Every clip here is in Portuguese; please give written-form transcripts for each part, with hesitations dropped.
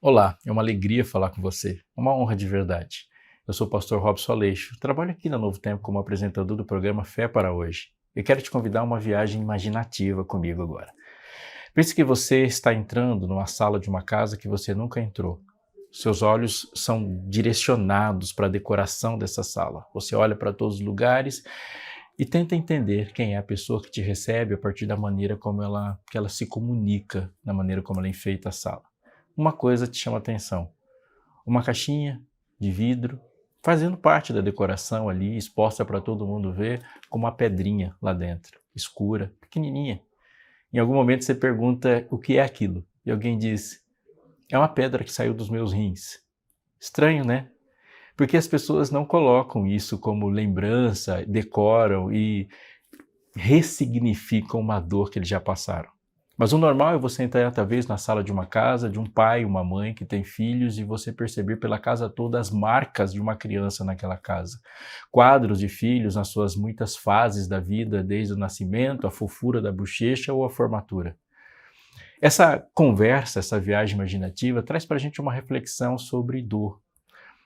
Olá, é uma alegria falar com você, uma honra de verdade. Eu sou o pastor Robson Aleixo, trabalho aqui na Novo Tempo como apresentador do programa Fé para Hoje. Eu quero te convidar a uma viagem imaginativa comigo agora. Pense que você está entrando numa sala de uma casa que você nunca entrou. Seus olhos são direcionados para a decoração dessa sala. Você olha para todos os lugares e tenta entender quem é a pessoa que te recebe a partir da maneira que ela se comunica, da maneira como ela enfeita a sala. Uma coisa te chama a atenção: uma caixinha de vidro, fazendo parte da decoração ali, exposta para todo mundo ver, com uma pedrinha lá dentro, escura, pequenininha. Em algum momento você pergunta o que é aquilo, e alguém diz: é uma pedra que saiu dos meus rins. Estranho, né? Porque as pessoas não colocam isso como lembrança, decoram e ressignificam uma dor que eles já passaram. Mas o normal é você entrar talvez na sala de uma casa, de um pai, uma mãe que tem filhos e você perceber pela casa toda as marcas de uma criança naquela casa. Quadros de filhos nas suas muitas fases da vida, desde o nascimento, a fofura da bochecha ou a formatura. Essa conversa, essa viagem imaginativa, traz para a gente uma reflexão sobre dor.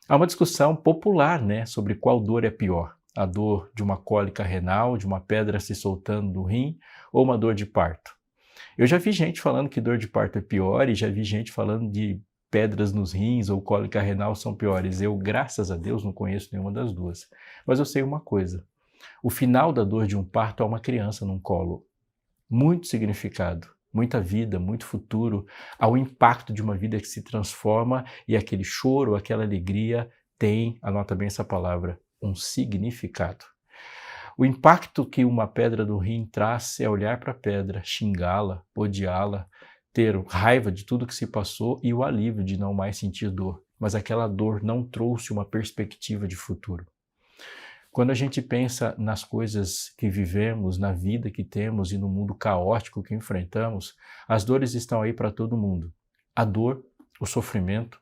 Há uma discussão popular, né, sobre qual dor é pior. A dor de uma cólica renal, de uma pedra se soltando do rim, ou uma dor de parto. Eu já vi gente falando que dor de parto é pior e já vi gente falando de pedras nos rins ou cólica renal são piores. Eu, graças a Deus, não conheço nenhuma das duas. Mas eu sei uma coisa: o final da dor de um parto é uma criança num colo. Muito significado, muita vida, muito futuro, ao impacto de uma vida que se transforma e aquele choro, aquela alegria tem, anota bem essa palavra, um significado. O impacto que uma pedra do rim traz é olhar para a pedra, xingá-la, odiá-la, ter raiva de tudo que se passou e o alívio de não mais sentir dor. Mas aquela dor não trouxe uma perspectiva de futuro. Quando a gente pensa nas coisas que vivemos, na vida que temos e no mundo caótico que enfrentamos, as dores estão aí para todo mundo. A dor, o sofrimento,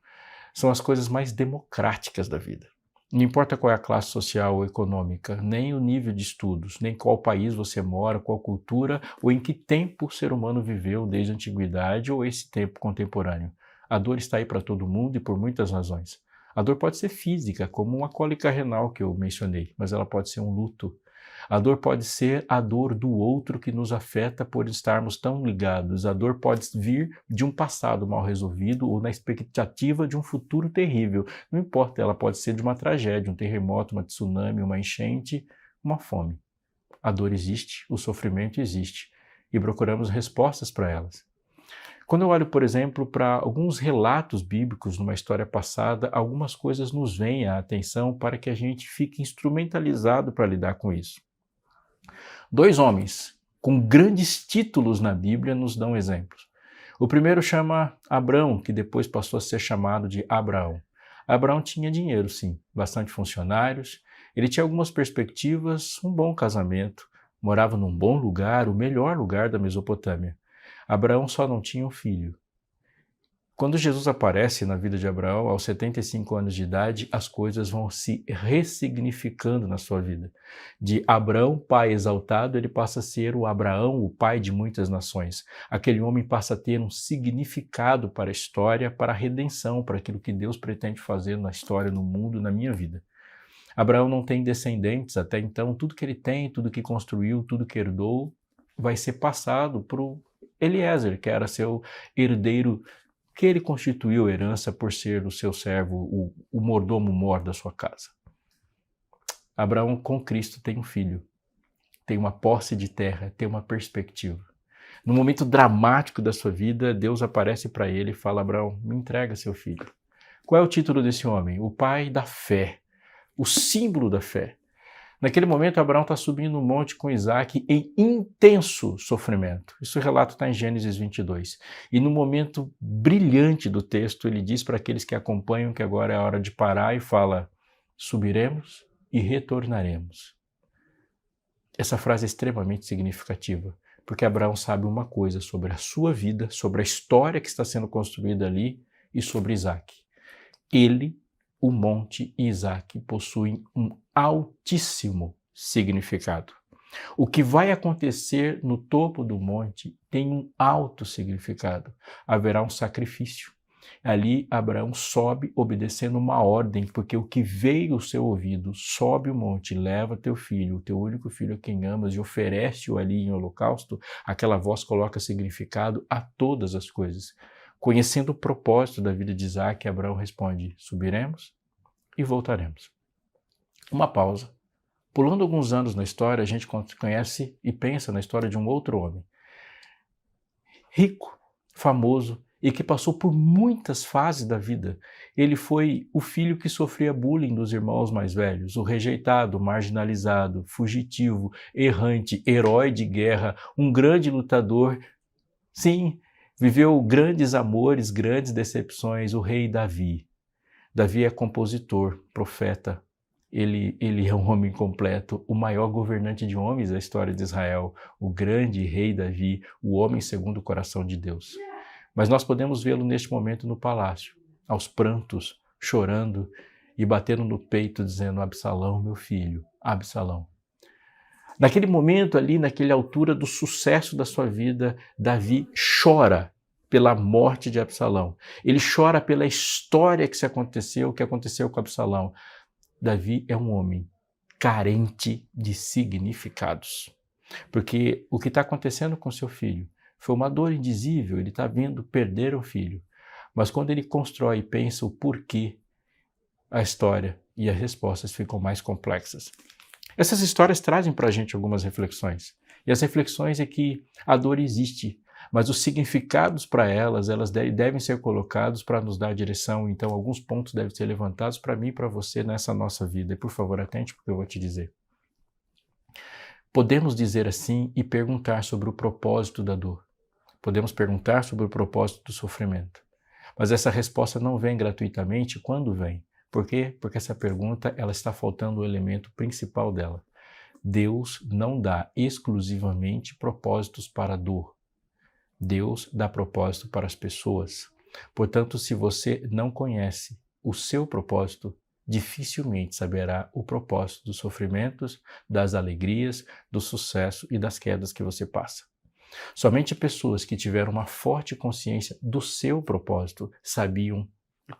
são as coisas mais democráticas da vida. Não importa qual é a classe social ou econômica, nem o nível de estudos, nem qual país você mora, qual cultura ou em que tempo o ser humano viveu desde a antiguidade ou esse tempo contemporâneo. A dor está aí para todo mundo e por muitas razões. A dor pode ser física, como uma cólica renal que eu mencionei, mas ela pode ser um luto. A dor pode ser a dor do outro que nos afeta por estarmos tão ligados. A dor pode vir de um passado mal resolvido ou na expectativa de um futuro terrível. Não importa, ela pode ser de uma tragédia, um terremoto, uma tsunami, uma enchente, uma fome. A dor existe, o sofrimento existe e procuramos respostas para elas. Quando eu olho, por exemplo, para alguns relatos bíblicos numa história passada, algumas coisas nos vêm à atenção para que a gente fique instrumentalizado para lidar com isso. Dois homens com grandes títulos na Bíblia nos dão exemplos. O primeiro chama Abrão, que depois passou a ser chamado de Abraão. Abraão tinha dinheiro, sim, bastante funcionários, ele tinha algumas perspectivas, um bom casamento, morava num bom lugar, o melhor lugar da Mesopotâmia. Abraão só não tinha um filho. Quando Jesus aparece na vida de Abraão, aos 75 anos de idade, as coisas vão se ressignificando na sua vida. De Abrão, pai exaltado, ele passa a ser o Abraão, o pai de muitas nações. Aquele homem passa a ter um significado para a história, para a redenção, para aquilo que Deus pretende fazer na história, no mundo, na minha vida. Abraão não tem descendentes até então, tudo que ele tem, tudo que construiu, tudo que herdou, vai ser passado para o Eliezer, que era seu herdeiro, que ele constituiu herança por ser o seu servo, o mordomo-mor da sua casa. Abraão com Cristo tem um filho, tem uma posse de terra, tem uma perspectiva. No momento dramático da sua vida, Deus aparece para ele e fala: Abraão, me entrega seu filho. Qual é o título desse homem? O pai da fé, o símbolo da fé. Naquele momento, Abraão está subindo no monte com Isaac em intenso sofrimento. Isso o relato está em Gênesis 22. E no momento brilhante do texto, ele diz para aqueles que acompanham que agora é a hora de parar e fala: subiremos e retornaremos. Essa frase é extremamente significativa, porque Abraão sabe uma coisa sobre a sua vida, sobre a história que está sendo construída ali e sobre Isaac. Ele, o monte e Isaac possuem um altíssimo significado. O que vai acontecer no topo do monte tem um alto significado. Haverá um sacrifício. Ali Abraão sobe obedecendo uma ordem, porque o que veio ao seu ouvido, sobe o monte, leva teu filho, o teu único filho a quem amas, e oferece-o ali em holocausto. Aquela voz coloca significado a todas as coisas. Conhecendo o propósito da vida de Isaac, Abraão responde: subiremos e voltaremos. Uma pausa. Pulando alguns anos na história, a gente conhece e pensa na história de um outro homem. Rico, famoso e que passou por muitas fases da vida. Ele foi o filho que sofria bullying dos irmãos mais velhos, o rejeitado, marginalizado, fugitivo, errante, herói de guerra, um grande lutador. Sim, viveu grandes amores, grandes decepções, o rei Davi. Davi é compositor, profeta. Ele é um homem completo, o maior governante de homens da história de Israel, o grande rei Davi, o homem segundo o coração de Deus. Mas nós podemos vê-lo neste momento no palácio, aos prantos, chorando e batendo no peito, dizendo: Absalão, meu filho, Absalão. Naquele momento ali, naquela altura do sucesso da sua vida, Davi chora pela morte de Absalão. Ele chora pela história que aconteceu com Absalão. Davi é um homem carente de significados, porque o que está acontecendo com seu filho foi uma dor indizível, ele está vendo perder o filho, mas quando ele constrói e pensa o porquê, a história e as respostas ficam mais complexas. Essas histórias trazem para a gente algumas reflexões, e as reflexões é que a dor existe, mas os significados para elas devem ser colocados para nos dar direção. Então, alguns pontos devem ser levantados para mim e para você nessa nossa vida. E, por favor, atente porque eu vou te dizer. Podemos dizer assim e perguntar sobre o propósito da dor. Podemos perguntar sobre o propósito do sofrimento. Mas essa resposta não vem gratuitamente. Quando vem? Por quê? Porque essa pergunta ela está faltando o elemento principal dela. Deus não dá exclusivamente propósitos para a dor. Deus dá propósito para as pessoas. Portanto, se você não conhece o seu propósito, dificilmente saberá o propósito dos sofrimentos, das alegrias, do sucesso e das quedas que você passa. Somente pessoas que tiveram uma forte consciência do seu propósito sabiam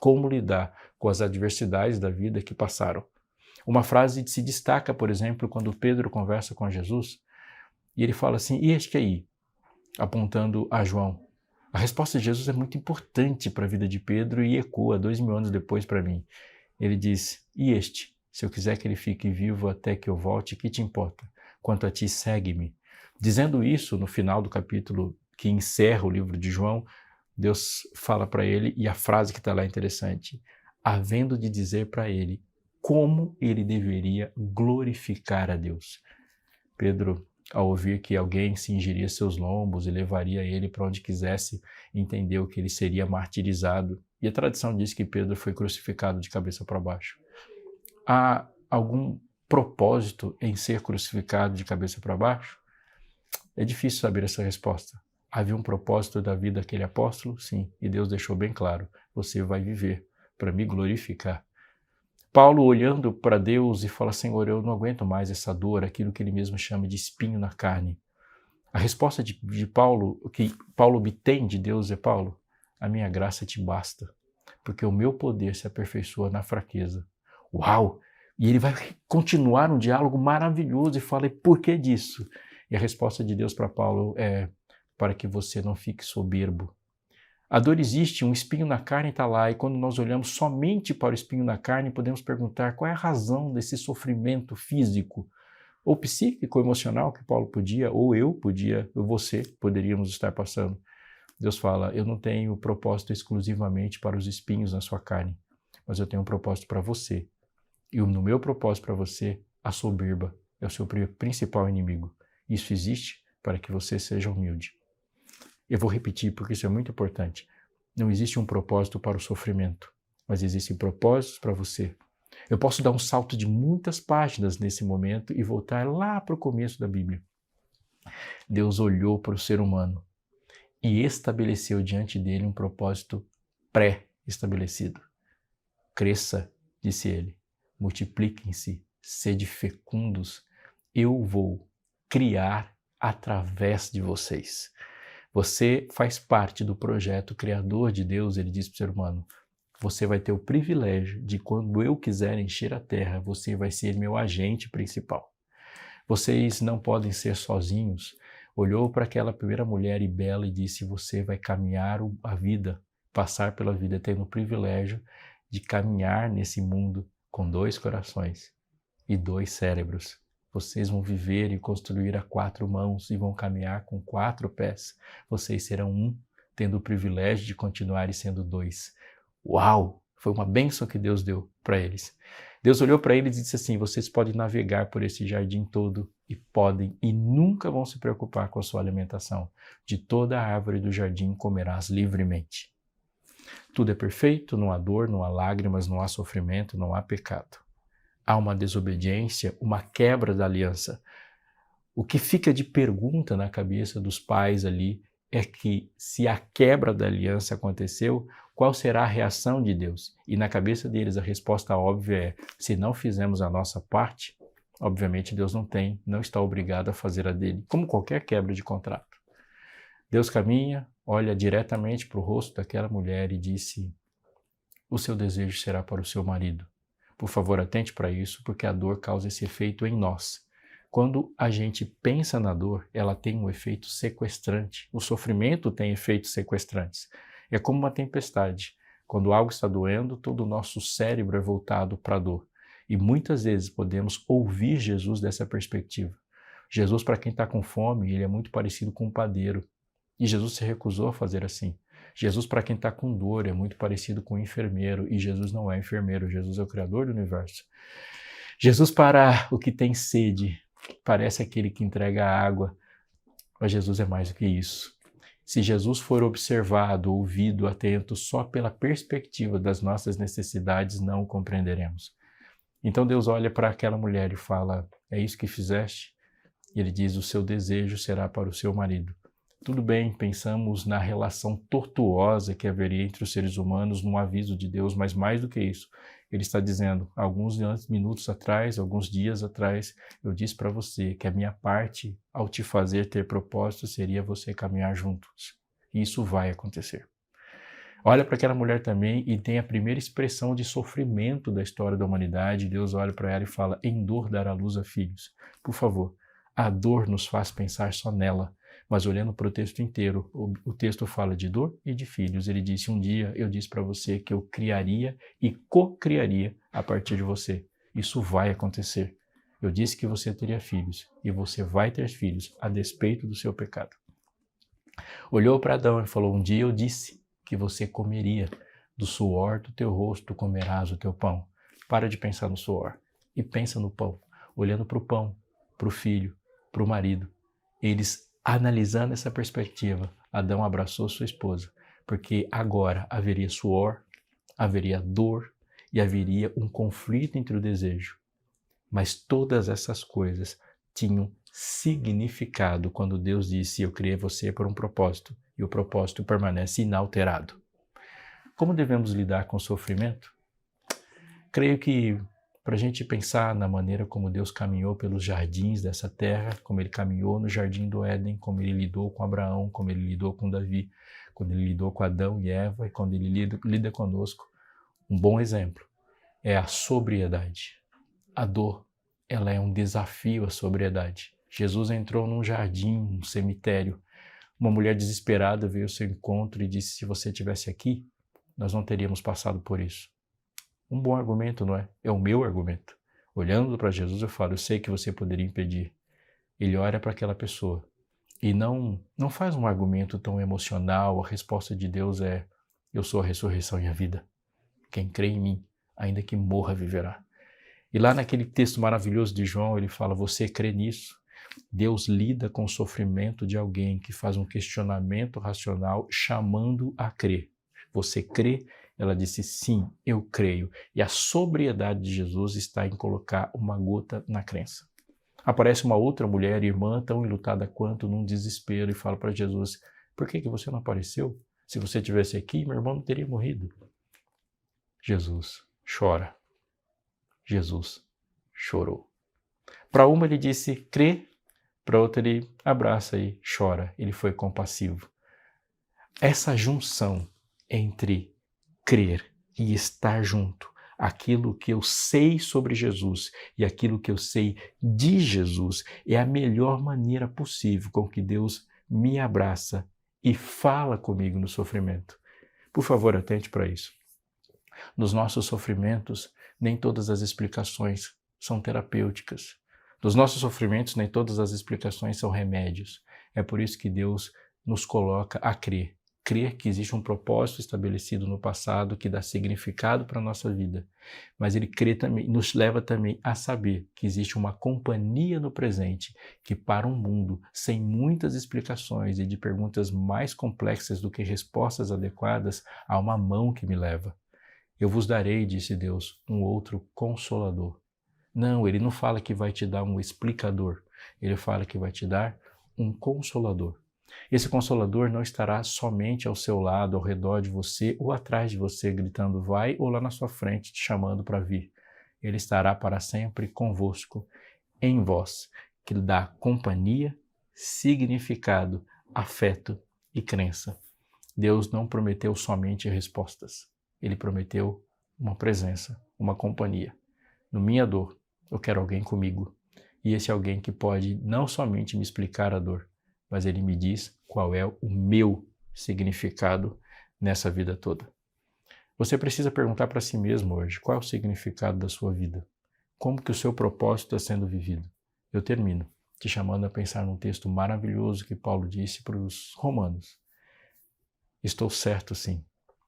como lidar com as adversidades da vida que passaram. Uma frase se destaca, por exemplo, quando Pedro conversa com Jesus e ele fala assim: e este aí? Apontando a João. A resposta de Jesus é muito importante para a vida de Pedro e ecoa 2000 anos depois para mim. Ele diz: e este? Se eu quiser que ele fique vivo até que eu volte, que te importa? Quanto a ti, segue-me. Dizendo isso, no final do capítulo que encerra o livro de João, Deus fala para ele, e a frase que está lá é interessante: havendo de dizer para ele como ele deveria glorificar a Deus. Pedro, ao ouvir que alguém cingiria seus lombos e levaria ele para onde quisesse, entendeu que ele seria martirizado. E a tradição diz que Pedro foi crucificado de cabeça para baixo. Há algum propósito em ser crucificado de cabeça para baixo? É difícil saber essa resposta. Havia um propósito da vida daquele apóstolo? Sim, e Deus deixou bem claro: você vai viver para me glorificar. Paulo olhando para Deus e fala: Senhor, eu não aguento mais essa dor, aquilo que ele mesmo chama de espinho na carne. A resposta de Paulo, o que Paulo obtém de Deus é: Paulo, a minha graça te basta, porque o meu poder se aperfeiçoa na fraqueza. Uau! E ele vai continuar um diálogo maravilhoso e fala: e por que disso? E a resposta de Deus para Paulo é: para que você não fique soberbo. A dor existe, um espinho na carne está lá, e quando nós olhamos somente para o espinho na carne, podemos perguntar qual é a razão desse sofrimento físico, ou psíquico, emocional, que Paulo podia, ou eu podia, ou você poderíamos estar passando. Deus fala: eu não tenho propósito exclusivamente para os espinhos na sua carne, mas eu tenho um propósito para você. E no meu propósito para você, a soberba é o seu principal inimigo. Isso existe para que você seja humilde. Eu vou repetir porque isso é muito importante. Não existe um propósito para o sofrimento, mas existem propósitos para você. Eu posso dar um salto de muitas páginas nesse momento e voltar lá para o começo da Bíblia. Deus olhou para o ser humano e estabeleceu diante dele um propósito pré-estabelecido. Cresça, disse ele, multipliquem-se, sede fecundos, eu vou criar através de vocês. Você faz parte do projeto criador de Deus, ele diz para o ser humano. Você vai ter o privilégio de, quando eu quiser encher a terra, você vai ser meu agente principal. Vocês não podem ser sozinhos. Olhou para aquela primeira mulher e bela e disse, você vai caminhar a vida, passar pela vida tendo o privilégio de caminhar nesse mundo com 2 corações e 2 cérebros. Vocês vão viver e construir a 4 mãos e vão caminhar com 4 pés. Vocês serão um, tendo o privilégio de continuarem sendo 2. Uau! Foi uma bênção que Deus deu para eles. Deus olhou para eles e disse assim, vocês podem navegar por esse jardim todo e podem e nunca vão se preocupar com a sua alimentação. De toda a árvore do jardim comerás livremente. Tudo é perfeito, não há dor, não há lágrimas, não há sofrimento, não há pecado. Há uma desobediência, uma quebra da aliança. O que fica de pergunta na cabeça dos pais ali é que se a quebra da aliança aconteceu, qual será a reação de Deus? E na cabeça deles a resposta óbvia é, se não fizermos a nossa parte, obviamente Deus não está obrigado a fazer a dele, como qualquer quebra de contrato. Deus caminha, olha diretamente para o rosto daquela mulher e disse, o seu desejo será para o seu marido. Por favor, atente para isso, porque a dor causa esse efeito em nós. Quando a gente pensa na dor, ela tem um efeito sequestrante. O sofrimento tem efeitos sequestrantes. É como uma tempestade. Quando algo está doendo, todo o nosso cérebro é voltado para a dor. E muitas vezes podemos ouvir Jesus dessa perspectiva. Jesus, para quem está com fome, ele é muito parecido com um padeiro. E Jesus se recusou a fazer assim. Jesus, para quem está com dor, é muito parecido com um enfermeiro. E Jesus não é enfermeiro, Jesus é o Criador do universo. Jesus, para o que tem sede, parece aquele que entrega a água. Mas Jesus é mais do que isso. Se Jesus for observado, ouvido, atento só pela perspectiva das nossas necessidades, não o compreenderemos. Então Deus olha para aquela mulher e fala, é isso que fizeste? E ele diz, o seu desejo será para o seu marido. Tudo bem, pensamos na relação tortuosa que haveria entre os seres humanos num aviso de Deus, mas mais do que isso, ele está dizendo, alguns minutos atrás, alguns dias atrás, eu disse para você que a minha parte ao te fazer ter propósito seria você caminhar juntos. E isso vai acontecer. Olha para aquela mulher também e tem a primeira expressão de sofrimento da história da humanidade. Deus olha para ela e fala, em dor dará luz a filhos. Por favor, a dor nos faz pensar só nela. Mas olhando para o texto inteiro, o texto fala de dor e de filhos. Ele disse, um dia eu disse para você que eu criaria e co-criaria a partir de você. Isso vai acontecer. Eu disse que você teria filhos e você vai ter filhos a despeito do seu pecado. Olhou para Adão e falou, um dia eu disse que você comeria do suor do teu rosto, comerás o teu pão. Para de pensar no suor e pensa no pão. Olhando para o pão, para o filho, para o marido. Eles analisando essa perspectiva, Adão abraçou sua esposa, porque agora haveria suor, haveria dor e haveria um conflito entre o desejo. Mas todas essas coisas tinham significado quando Deus disse, eu criei você por um propósito, e o propósito permanece inalterado. Como devemos lidar com o sofrimento? Creio que para a gente pensar na maneira como Deus caminhou pelos jardins dessa terra, como ele caminhou no jardim do Éden, como ele lidou com Abraão, como ele lidou com Davi, quando ele lidou com Adão e Eva e quando ele lida conosco. Um bom exemplo é a sobriedade. A dor, ela é um desafio à sobriedade. Jesus entrou num jardim, um cemitério. Uma mulher desesperada veio ao seu encontro e disse, se você estivesse aqui, nós não teríamos passado por isso. Um bom argumento, não é? É o meu argumento. Olhando para Jesus, eu falo, eu sei que você poderia impedir. Ele olha para aquela pessoa e não faz um argumento tão emocional. A resposta de Deus é, eu sou a ressurreição e a vida. Quem crê em mim, ainda que morra, viverá. E lá naquele texto maravilhoso de João, ele fala, você crê nisso? Deus lida com o sofrimento de alguém que faz um questionamento racional chamando a crer. Você crê? Ela disse, sim, eu creio. E a sobriedade de Jesus está em colocar uma gota na crença. Aparece uma outra mulher, irmã, tão enlutada quanto, num desespero, e fala para Jesus, por que você não apareceu? Se você estivesse aqui, meu irmão não teria morrido. Jesus chora. Jesus chorou. Para uma ele disse, crê. Para outra ele abraça e chora. Ele foi compassivo. Essa junção entre crer e estar junto, aquilo que eu sei sobre Jesus e aquilo que eu sei de Jesus, é a melhor maneira possível com que Deus me abraça e fala comigo no sofrimento. Por favor, atente para isso. Nos nossos sofrimentos, nem todas as explicações são terapêuticas. Nos nossos sofrimentos, nem todas as explicações são remédios. É por isso que Deus nos coloca a crer. Crer que existe um propósito estabelecido no passado que dá significado para a nossa vida. Mas Ele crê também, nos leva também a saber que existe uma companhia no presente que, para um mundo sem muitas explicações e de perguntas mais complexas do que respostas adequadas, há uma mão que me leva. Eu vos darei, disse Deus, um outro consolador. Não, Ele não fala que vai te dar um explicador. Ele fala que vai te dar um consolador. Esse consolador não estará somente ao seu lado, ao redor de você ou atrás de você, gritando vai, ou lá na sua frente, te chamando para vir. Ele estará para sempre convosco, em vós, que lhe dá companhia, significado, afeto e crença. Deus não prometeu somente respostas. Ele prometeu uma presença, uma companhia. No minha dor, eu quero alguém comigo. E esse alguém que pode não somente me explicar a dor, mas ele me diz qual é o meu significado nessa vida toda. Você precisa perguntar para si mesmo hoje, qual é o significado da sua vida? Como que o seu propósito está sendo vivido? Eu termino te chamando a pensar num texto maravilhoso que Paulo disse para os romanos. Estou certo, sim,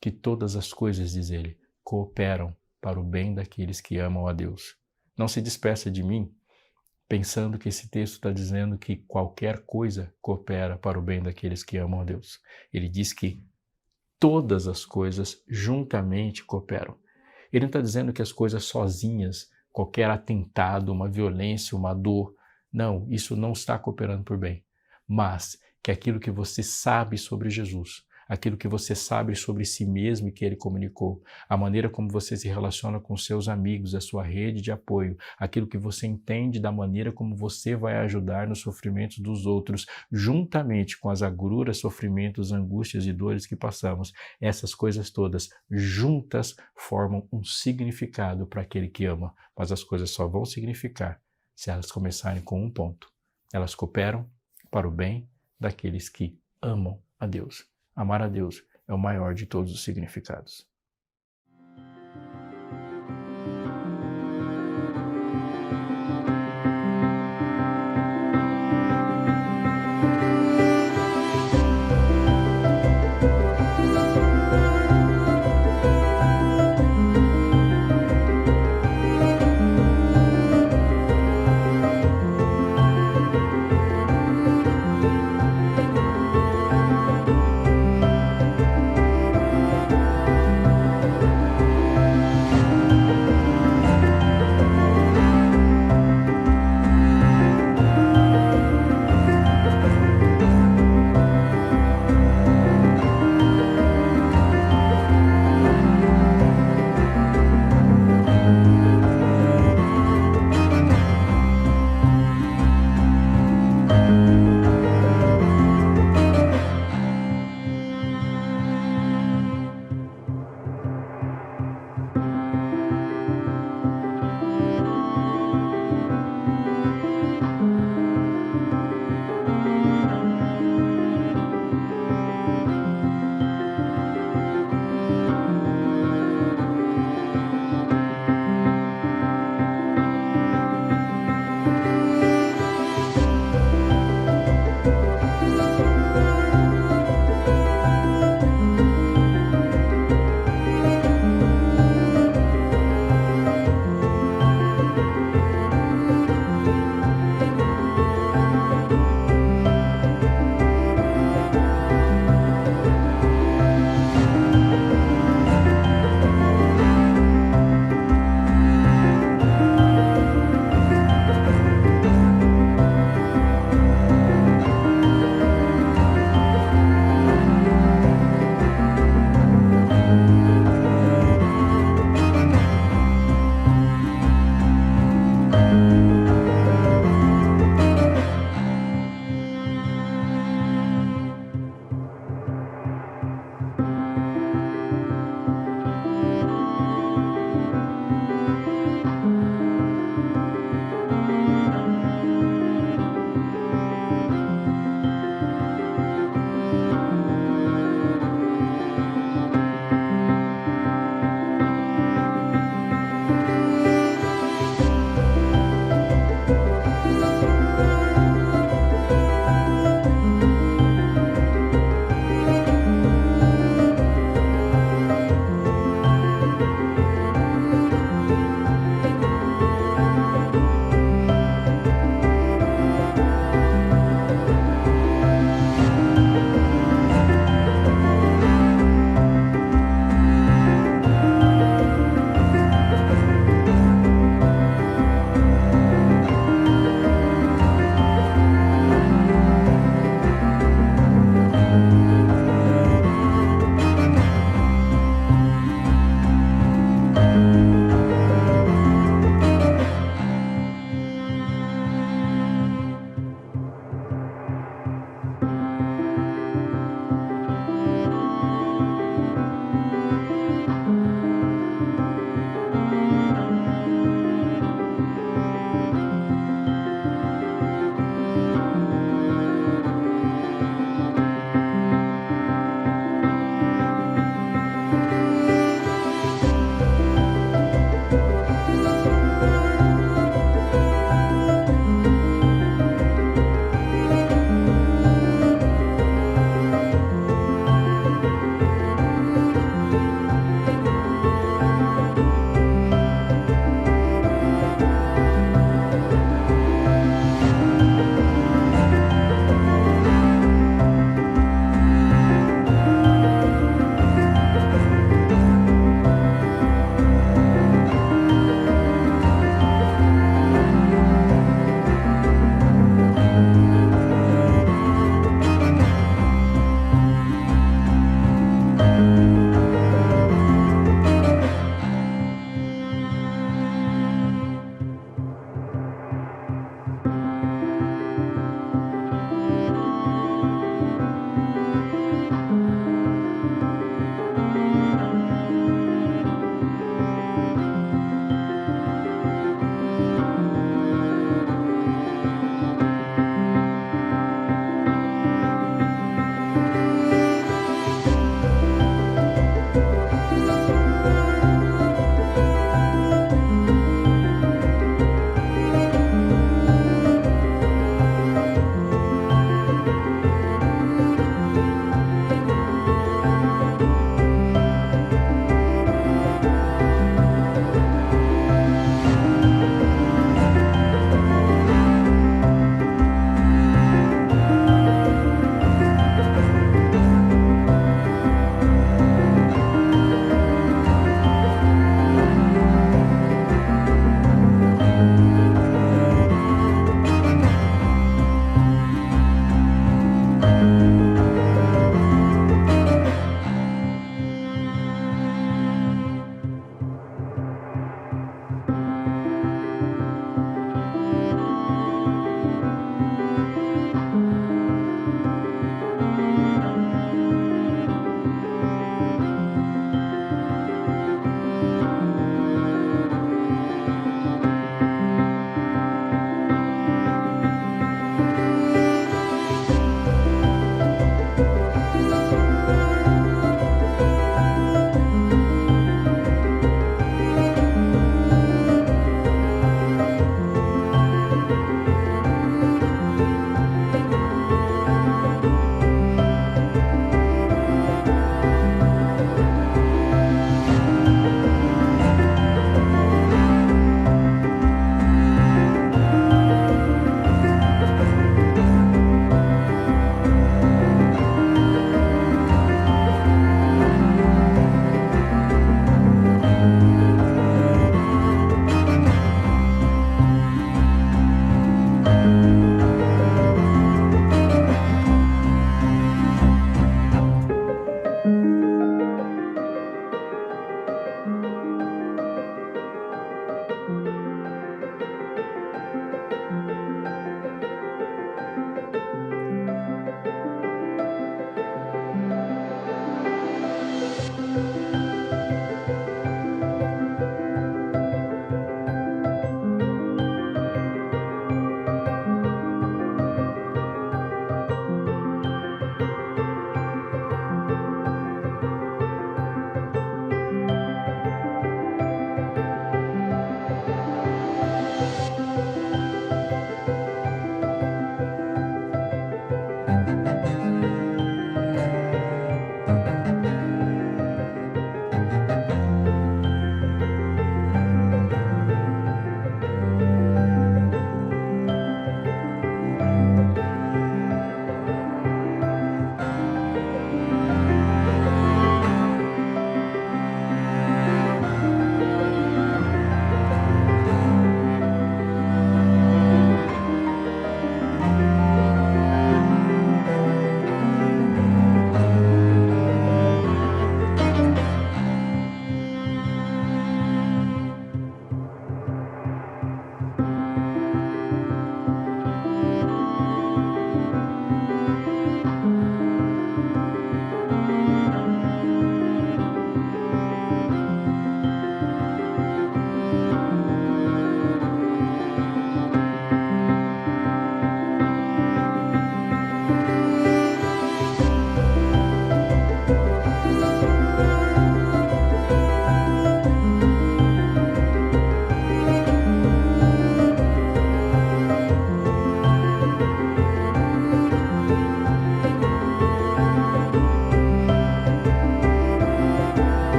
que todas as coisas, diz ele, cooperam para o bem daqueles que amam a Deus. Não se despeça de mim pensando que esse texto está dizendo que qualquer coisa coopera para o bem daqueles que amam a Deus. Ele diz que todas as coisas juntamente cooperam. Ele não está dizendo que as coisas sozinhas, qualquer atentado, uma violência, uma dor, não, isso não está cooperando por bem. Mas que aquilo que você sabe sobre Jesus, aquilo que você sabe sobre si mesmo e que ele comunicou, a maneira como você se relaciona com seus amigos, a sua rede de apoio, aquilo que você entende da maneira como você vai ajudar nos sofrimentos dos outros, juntamente com as agruras, sofrimentos, angústias e dores que passamos, essas coisas todas juntas formam um significado para aquele que ama, mas as coisas só vão significar se elas começarem com um ponto. Elas cooperam para o bem daqueles que amam a Deus. Amar a Deus é o maior de todos os significados.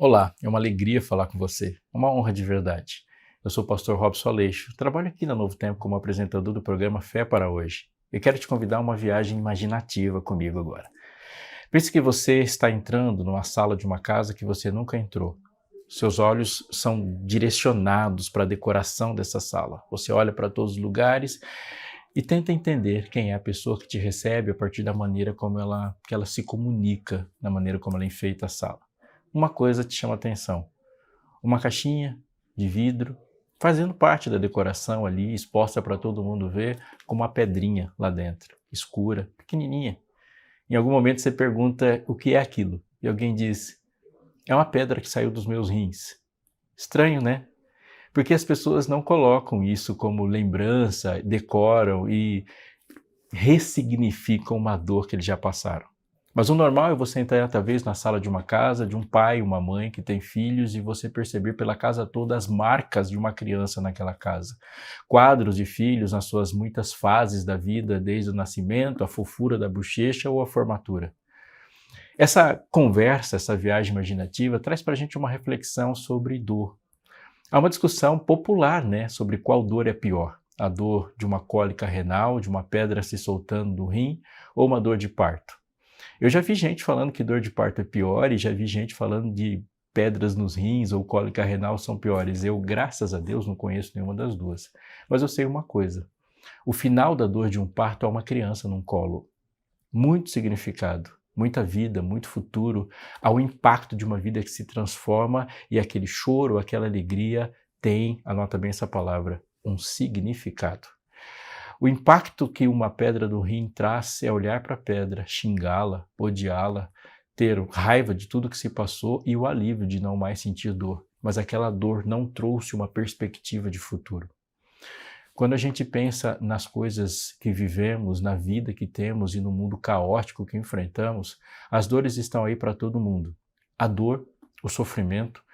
Olá, é uma alegria falar com você, uma honra de verdade. Eu sou o pastor Robson Aleixo, trabalho aqui na Novo Tempo como apresentador do programa Fé para Hoje. Eu quero te convidar a uma viagem imaginativa comigo agora. Pense que você está entrando numa sala de uma casa que você nunca entrou. Seus olhos são direcionados para a decoração dessa sala. Você olha para todos os lugares e tenta entender quem é a pessoa que te recebe a partir da maneira como ela se comunica, da maneira como ela enfeita a sala. Uma coisa te chama a atenção: uma caixinha de vidro, fazendo parte da decoração ali, exposta para todo mundo ver, com uma pedrinha lá dentro, escura, pequenininha. Em algum momento você pergunta o que é aquilo, e alguém diz: é uma pedra que saiu dos meus rins. Estranho, né? Porque as pessoas não colocam isso como lembrança, decoram e ressignificam uma dor que eles já passaram. Mas o normal é você entrar talvez na sala de uma casa, de um pai, uma mãe que tem filhos e você perceber pela casa toda as marcas de uma criança naquela casa. Quadros de filhos nas suas muitas fases da vida, desde o nascimento, a fofura da bochecha ou a formatura. Essa conversa, essa viagem imaginativa, traz para a gente uma reflexão sobre dor. Há uma discussão popular, né, sobre qual dor é pior. A dor de uma cólica renal, de uma pedra se soltando do rim, ou uma dor de parto. Eu já vi gente falando que dor de parto é pior e já vi gente falando de pedras nos rins ou cólica renal são piores. Eu, graças a Deus, não conheço nenhuma das duas. Mas eu sei uma coisa: o final da dor de um parto é uma criança num colo. Muito significado, muita vida, muito futuro, ao impacto de uma vida que se transforma e aquele choro, aquela alegria tem, anota bem essa palavra, um significado. O impacto que uma pedra do rim traz é olhar para a pedra, xingá-la, odiá-la, ter raiva de tudo que se passou e o alívio de não mais sentir dor. Mas aquela dor não trouxe uma perspectiva de futuro. Quando a gente pensa nas coisas que vivemos, na vida que temos e no mundo caótico que enfrentamos, as dores estão aí para todo mundo. A dor, o sofrimento,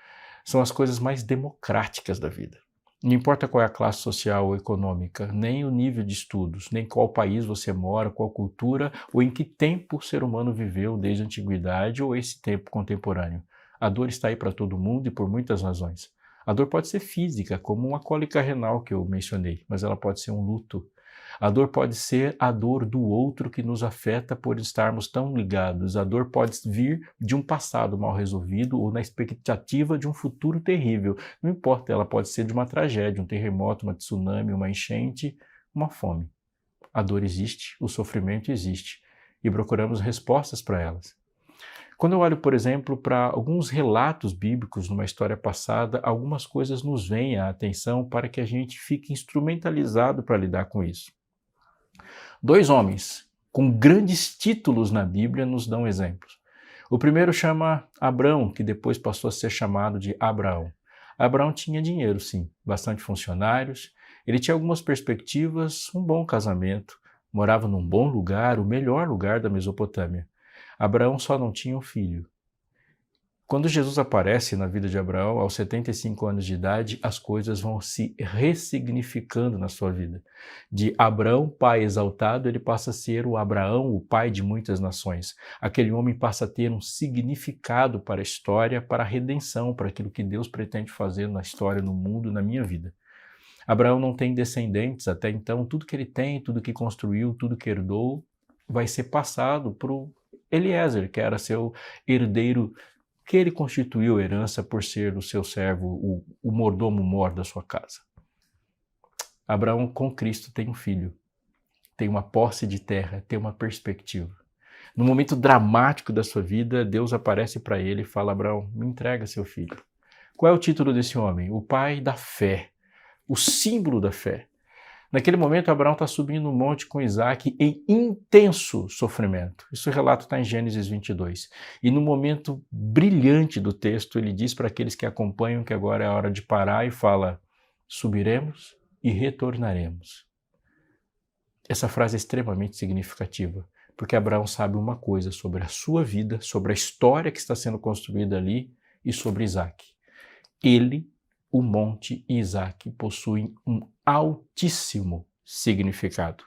são as coisas mais democráticas da vida. Não importa qual é a classe social ou econômica, nem o nível de estudos, nem qual país você mora, qual cultura ou em que tempo o ser humano viveu desde a antiguidade ou esse tempo contemporâneo. A dor está aí para todo mundo e por muitas razões. A dor pode ser física, como uma cólica renal que eu mencionei, mas ela pode ser um luto. A dor pode ser a dor do outro que nos afeta por estarmos tão ligados. A dor pode vir de um passado mal resolvido ou na expectativa de um futuro terrível. Não importa, ela pode ser de uma tragédia, um terremoto, uma tsunami, uma enchente, uma fome. A dor existe, o sofrimento existe e procuramos respostas para elas. Quando eu olho, por exemplo, para alguns relatos bíblicos numa história passada, algumas coisas nos vêm à atenção para que a gente fique instrumentalizado para lidar com isso. Dois homens com grandes títulos na Bíblia nos dão exemplos. O primeiro chama Abrão, que depois passou a ser chamado de Abraão. Abraão tinha dinheiro, sim, bastante funcionários, ele tinha algumas perspectivas, um bom casamento, morava num bom lugar, o melhor lugar da Mesopotâmia. Abraão só não tinha um filho. Quando Jesus aparece na vida de Abraão, aos 75 anos de idade, as coisas vão se ressignificando na sua vida. De Abraão, pai exaltado, ele passa a ser o Abraão, o pai de muitas nações. Aquele homem passa a ter um significado para a história, para a redenção, para aquilo que Deus pretende fazer na história, no mundo, na minha vida. Abraão não tem descendentes até então, tudo que ele tem, tudo que construiu, tudo que herdou, vai ser passado para o Eliezer, que era seu herdeiro, que ele constituiu herança por ser o seu servo, o mordomo-mor da sua casa. Abraão com Cristo tem um filho, tem uma posse de terra, tem uma perspectiva. No momento dramático da sua vida, Deus aparece para ele e fala: Abraão, me entrega seu filho. Qual é o título desse homem? O pai da fé, o símbolo da fé. Naquele momento, Abraão está subindo no monte com Isaac em intenso sofrimento. Isso o relato está em Gênesis 22. E no momento brilhante do texto, ele diz para aqueles que acompanham que agora é a hora de parar e fala: subiremos e retornaremos. Essa frase é extremamente significativa, porque Abraão sabe uma coisa sobre a sua vida, sobre a história que está sendo construída ali e sobre Isaac. Ele, o monte e Isaac possuem um altíssimo significado.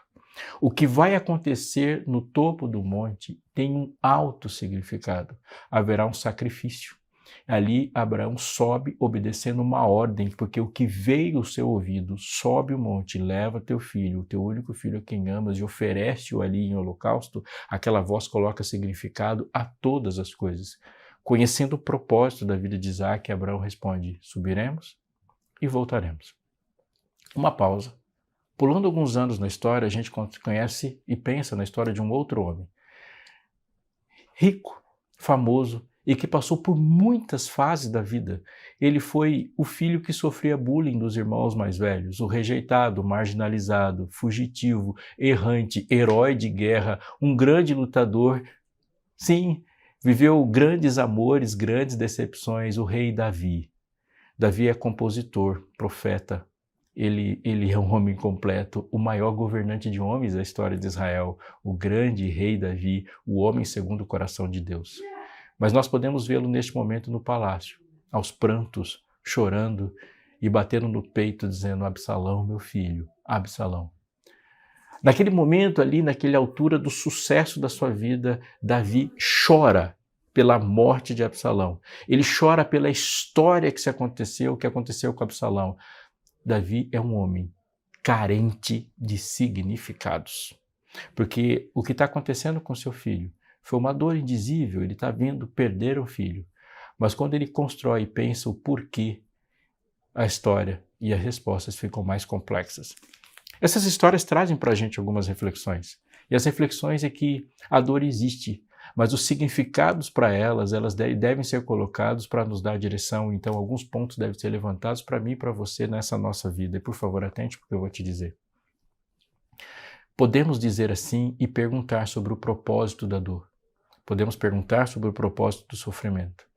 O que vai acontecer no topo do monte tem um alto significado. Haverá um sacrifício. Ali Abraão sobe obedecendo uma ordem, porque o que veio ao seu ouvido, sobe o monte, leva teu filho, o teu único filho a quem amas, e oferece-o ali em holocausto. Aquela voz coloca significado a todas as coisas. Conhecendo o propósito da vida de Isaac, Abraão responde: subiremos e voltaremos. Uma pausa. Pulando alguns anos na história, a gente conhece e pensa na história de um outro homem. Rico, famoso e que passou por muitas fases da vida. Ele foi o filho que sofria bullying dos irmãos mais velhos, o rejeitado, marginalizado, fugitivo, errante, herói de guerra, um grande lutador. Sim, viveu grandes amores, grandes decepções, o rei Davi. Davi é compositor, profeta. Ele é um homem completo, o maior governante de homens da história de Israel, o grande rei Davi, o homem segundo o coração de Deus. Mas nós podemos vê-lo neste momento no palácio, aos prantos, chorando e batendo no peito, dizendo: Absalão, meu filho, Absalão. Naquele momento ali, naquela altura do sucesso da sua vida, Davi chora pela morte de Absalão. Ele chora pela história que aconteceu com Absalão. Davi é um homem carente de significados. Porque o que está acontecendo com seu filho foi uma dor indizível, ele está vendo perder o filho. Mas quando ele constrói e pensa o porquê, a história e as respostas ficam mais complexas. Essas histórias trazem para a gente algumas reflexões. E as reflexões é que a dor existe, mas os significados para elas devem ser colocados para nos dar direção. Então, alguns pontos devem ser levantados para mim e para você nessa nossa vida. E, por favor, atente porque eu vou te dizer. Podemos dizer assim e perguntar sobre o propósito da dor. Podemos perguntar sobre o propósito do sofrimento.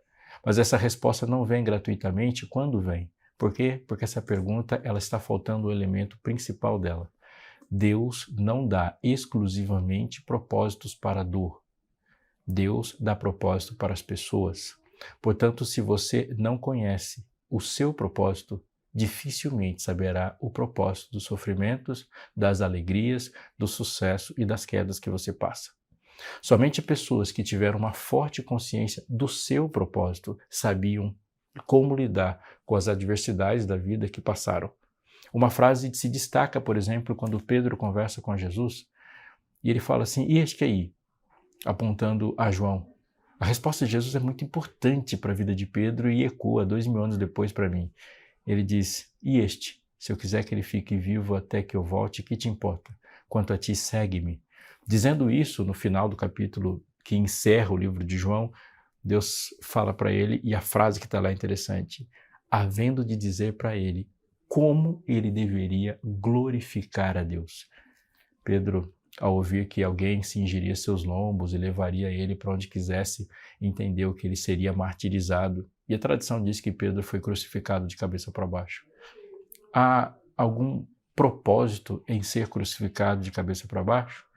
Mas essa resposta não vem gratuitamente. Quando vem? Por quê? Porque essa pergunta ela está faltando o elemento principal dela. Deus não dá exclusivamente propósitos para a dor. Deus dá propósito para as pessoas. Portanto, se você não conhece o seu propósito, dificilmente saberá o propósito dos sofrimentos, das alegrias, do sucesso e das quedas que você passa. Somente pessoas que tiveram uma forte consciência do seu propósito sabiam como lidar com as adversidades da vida que passaram. Uma frase se destaca, por exemplo, quando Pedro conversa com Jesus e ele fala assim: e este aí? Apontando a João. A resposta de Jesus é muito importante para a vida de Pedro e ecoa 2000 anos depois para mim. Ele diz: e este? Se eu quiser que ele fique vivo até que eu volte, que te importa? Quanto a ti, segue-me. Dizendo isso, no final do capítulo que encerra o livro de João, Deus fala para ele, e a frase que está lá é interessante: havendo de dizer para ele como ele deveria glorificar a Deus. Pedro, ao ouvir que alguém cingiria seus lombos e levaria ele para onde quisesse, entendeu que ele seria martirizado. E a tradição diz que Pedro foi crucificado de cabeça para baixo. Há algum propósito em ser crucificado de cabeça para baixo?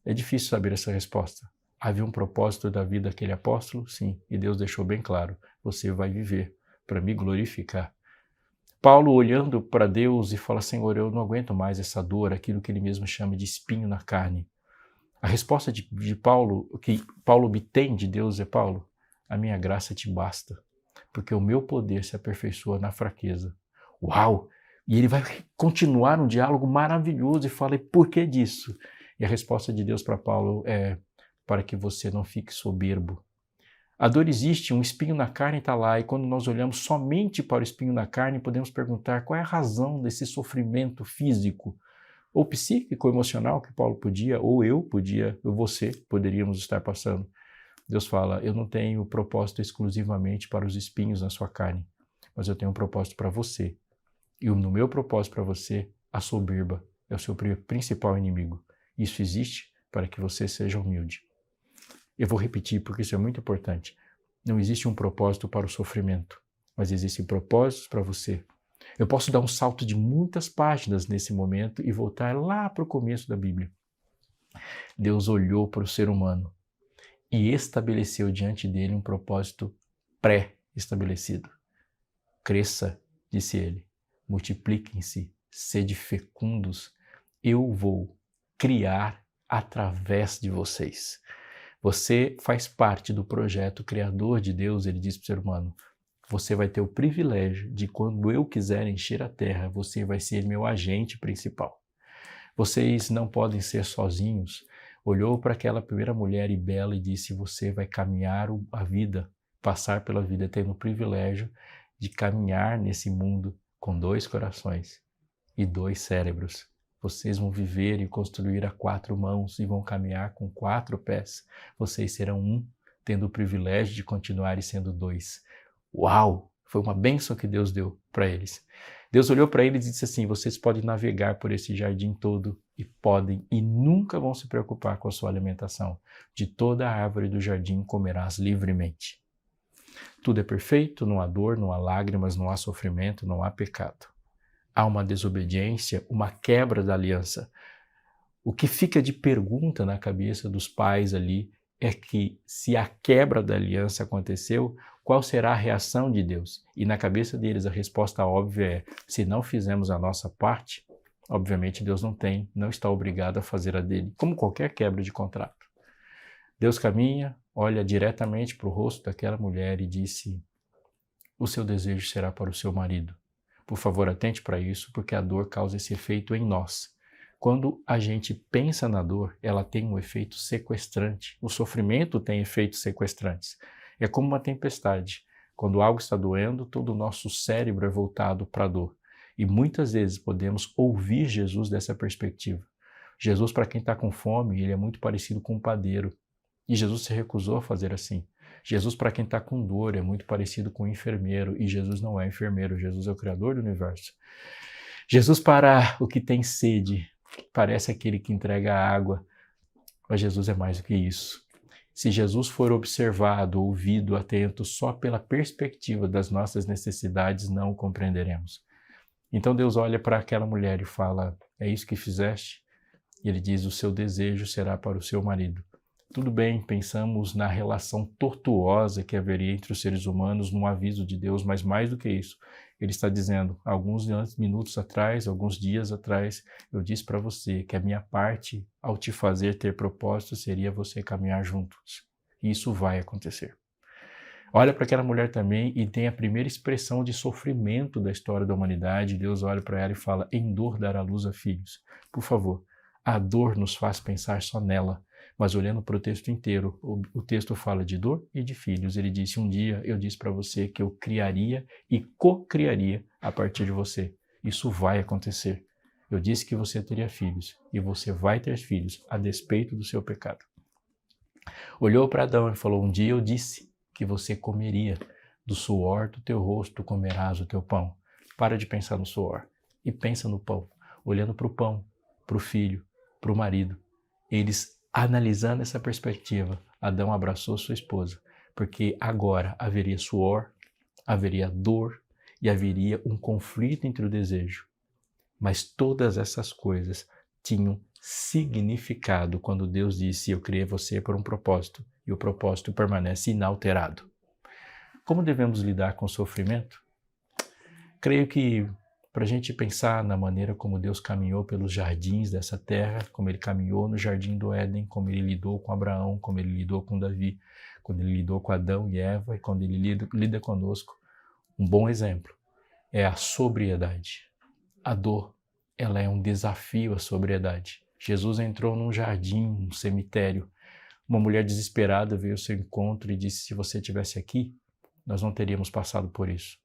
É difícil saber essa resposta. Havia um propósito da vida daquele apóstolo? Sim, e Deus deixou bem claro: você vai viver para me glorificar. Paulo olhando para Deus e fala: Senhor, eu não aguento mais essa dor, aquilo que ele mesmo chama de espinho na carne. A resposta de Paulo, que Paulo obtém de Deus é: Paulo, a minha graça te basta, porque o meu poder se aperfeiçoa na fraqueza. Uau! E ele vai continuar um diálogo maravilhoso e fala: e por que disso? E a resposta de Deus para Paulo é: para que você não fique soberbo. A dor existe, um espinho na carne está lá, e quando nós olhamos somente para o espinho na carne, podemos perguntar qual é a razão desse sofrimento físico, ou psíquico, emocional, que Paulo podia, ou eu podia, ou você poderíamos estar passando. Deus fala: eu não tenho propósito exclusivamente para os espinhos na sua carne, mas eu tenho um propósito para você. E no meu propósito para você, a soberba é o seu principal inimigo. Isso existe para que você seja humilde. Eu vou repetir porque isso é muito importante. Não existe um propósito para o sofrimento, mas existem propósitos para você. Eu posso dar um salto de muitas páginas nesse momento e voltar lá para o começo da Bíblia. Deus olhou para o ser humano e estabeleceu diante dele um propósito pré-estabelecido. Cresça, disse ele, multipliquem-se, sede fecundos, eu vou criar através de vocês. Você faz parte do projeto criador de Deus, ele diz para o ser humano. Você vai ter o privilégio de, quando eu quiser encher a terra, você vai ser meu agente principal. Vocês não podem ser sozinhos. Olhou para aquela primeira mulher e bela e disse, você vai caminhar a vida, passar pela vida, tendo o privilégio de caminhar nesse mundo com 2 corações e 2 cérebros. Vocês vão viver e construir a 4 mãos e vão caminhar com 4 pés. Vocês serão um, tendo o privilégio de continuarem sendo 2. Uau! Foi uma bênção que Deus deu para eles. Deus olhou para eles e disse assim, vocês podem navegar por esse jardim todo e podem e nunca vão se preocupar com a sua alimentação. De toda a árvore do jardim comerás livremente. Tudo é perfeito, não há dor, não há lágrimas, não há sofrimento, não há pecado. Há uma desobediência, uma quebra da aliança. O que fica de pergunta na cabeça dos pais ali é que se a quebra da aliança aconteceu, qual será a reação de Deus? E na cabeça deles a resposta óbvia é, se não fizermos a nossa parte, obviamente Deus não está obrigado a fazer a dele, como qualquer quebra de contrato. Deus caminha, olha diretamente para o rosto daquela mulher e disse, o seu desejo será para o seu marido. Por favor, atente para isso, porque a dor causa esse efeito em nós. Quando a gente pensa na dor, ela tem um efeito sequestrante. O sofrimento tem efeitos sequestrantes. É como uma tempestade. Quando algo está doendo, todo o nosso cérebro é voltado para a dor. E muitas vezes podemos ouvir Jesus dessa perspectiva. Jesus, para quem está com fome, ele é muito parecido com um padeiro. E Jesus se recusou a fazer assim. Jesus, para quem está com dor, é muito parecido com um enfermeiro. E Jesus não é enfermeiro, Jesus é o Criador do universo. Jesus, para o que tem sede, parece aquele que entrega a água. Mas Jesus é mais do que isso. Se Jesus for observado, ouvido, atento só pela perspectiva das nossas necessidades, não o compreenderemos. Então Deus olha para aquela mulher e fala, é isso que fizeste? E ele diz, o seu desejo será para o seu marido. Tudo bem, pensamos na relação tortuosa que haveria entre os seres humanos num aviso de Deus, mas mais do que isso, ele está dizendo, alguns minutos atrás, alguns dias atrás, eu disse para você que a minha parte ao te fazer ter propósito seria você caminhar juntos. E isso vai acontecer. Olha para aquela mulher também e tem a primeira expressão de sofrimento da história da humanidade. Deus olha para ela e fala, em dor dará luz a filhos. Por favor, a dor nos faz pensar só nela. Mas olhando para o texto inteiro, o texto fala de dor e de filhos. Ele disse, um dia eu disse para você que eu criaria e co-criaria a partir de você. Isso vai acontecer. Eu disse que você teria filhos e você vai ter filhos a despeito do seu pecado. Olhou para Adão e falou, um dia eu disse que você comeria do suor do teu rosto, comerás o teu pão. Para de pensar no suor e pensa no pão. Olhando para o pão, para o filho, para o marido. Eles analisando essa perspectiva, Adão abraçou sua esposa, porque agora haveria suor, haveria dor e haveria um conflito entre o desejo. Mas todas essas coisas tinham significado quando Deus disse, eu criei você por um propósito, e o propósito permanece inalterado. Como devemos lidar com o sofrimento? Creio que para a gente pensar na maneira como Deus caminhou pelos jardins dessa terra, como ele caminhou no jardim do Éden, como ele lidou com Abraão, como ele lidou com Davi, quando ele lidou com Adão e Eva e quando ele lida conosco, um bom exemplo é a sobriedade. A dor, ela é um desafio à sobriedade. Jesus entrou num jardim, um cemitério. Uma mulher desesperada veio ao seu encontro e disse, se você estivesse aqui, nós não teríamos passado por isso.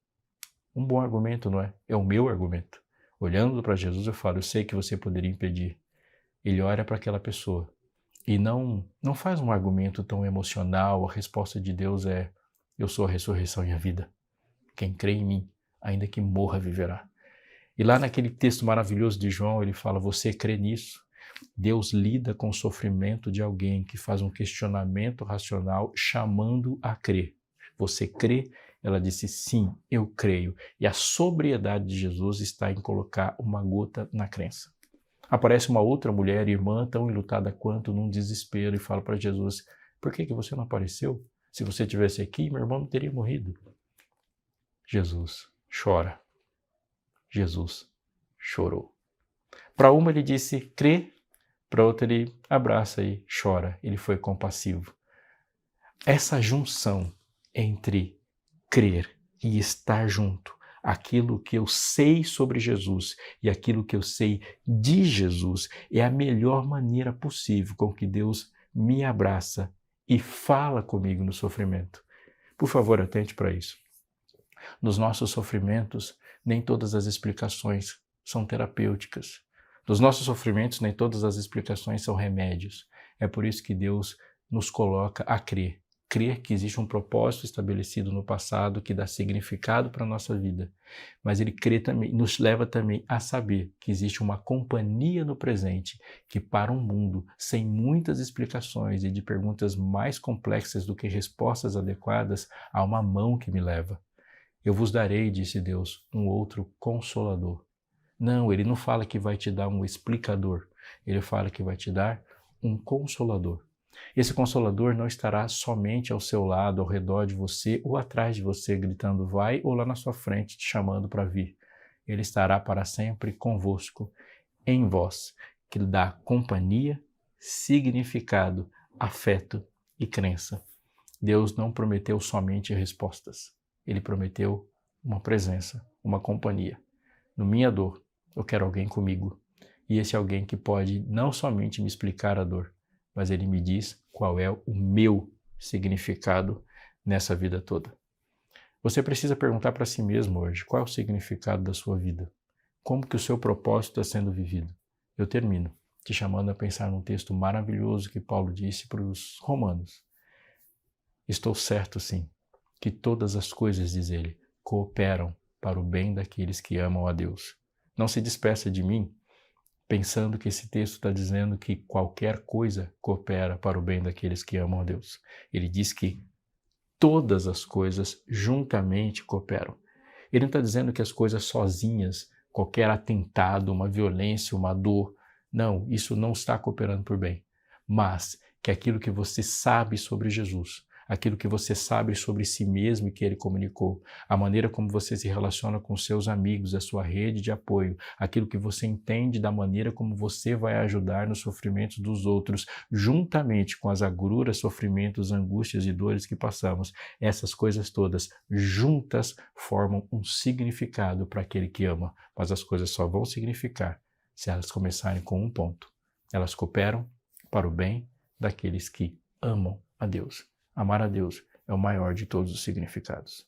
Um bom argumento, não é? É o meu argumento. Olhando para Jesus, eu falo, eu sei que você poderia impedir. Ele olha para aquela pessoa e não faz um argumento tão emocional. A resposta de Deus é, eu sou a ressurreição e a vida. Quem crê em mim, ainda que morra, viverá. E lá naquele texto maravilhoso de João, ele fala, você crê nisso? Deus lida com o sofrimento de alguém que faz um questionamento racional chamando a crer. Você crê? Ela disse, sim, eu creio. E a sobriedade de Jesus está em colocar uma gota na crença. Aparece uma outra mulher, irmã, tão enlutada quanto, num desespero, e fala para Jesus, por que você não apareceu? Se você estivesse aqui, meu irmão não teria morrido. Jesus chora. Jesus chorou. Para uma ele disse, crê. Para outra ele abraça e chora. Ele foi compassivo. Essa junção entre crer e estar junto, aquilo que eu sei sobre Jesus e aquilo que eu sei de Jesus, é a melhor maneira possível com que Deus me abraça e fala comigo no sofrimento. Por favor, atente para isso. Nos nossos sofrimentos, nem todas as explicações são terapêuticas. Nos nossos sofrimentos, nem todas as explicações são remédios. É por isso que Deus nos coloca a crer. Crer que existe um propósito estabelecido no passado que dá significado para a nossa vida. Mas Ele crê também, nos leva também a saber que existe uma companhia no presente que, para um mundo sem muitas explicações e de perguntas mais complexas do que respostas adequadas, há uma mão que me leva. Eu vos darei, disse Deus, um outro consolador. Não, Ele não fala que vai te dar um explicador. Ele fala que vai te dar um consolador. Esse consolador não estará somente ao seu lado, ao redor de você ou atrás de você, gritando vai, ou lá na sua frente, te chamando para vir. Ele estará para sempre convosco, em vós, que lhe dá companhia, significado, afeto e crença. Deus não prometeu somente respostas. Ele prometeu uma presença, uma companhia. No minha dor, eu quero alguém comigo. E esse alguém que pode não somente me explicar a dor, mas ele me diz qual é o meu significado nessa vida toda. Você precisa perguntar para si mesmo hoje, qual é o significado da sua vida? Como que o seu propósito está sendo vivido? Eu termino te chamando a pensar num texto maravilhoso que Paulo disse para os romanos. Estou certo, sim, que todas as coisas, diz ele, cooperam para o bem daqueles que amam a Deus. Não se despeça de mim pensando que esse texto está dizendo que qualquer coisa coopera para o bem daqueles que amam a Deus. Ele diz que todas as coisas juntamente cooperam. Ele não está dizendo que as coisas sozinhas, qualquer atentado, uma violência, uma dor, não, isso não está cooperando por bem. Mas que aquilo que você sabe sobre Jesus, aquilo que você sabe sobre si mesmo e que ele comunicou, a maneira como você se relaciona com seus amigos, a sua rede de apoio, aquilo que você entende da maneira como você vai ajudar nos sofrimentos dos outros, juntamente com as agruras, sofrimentos, angústias e dores que passamos, essas coisas todas juntas formam um significado para aquele que ama, mas as coisas só vão significar se elas começarem com um ponto. Elas cooperam para o bem daqueles que amam a Deus. Amar a Deus é o maior de todos os significados.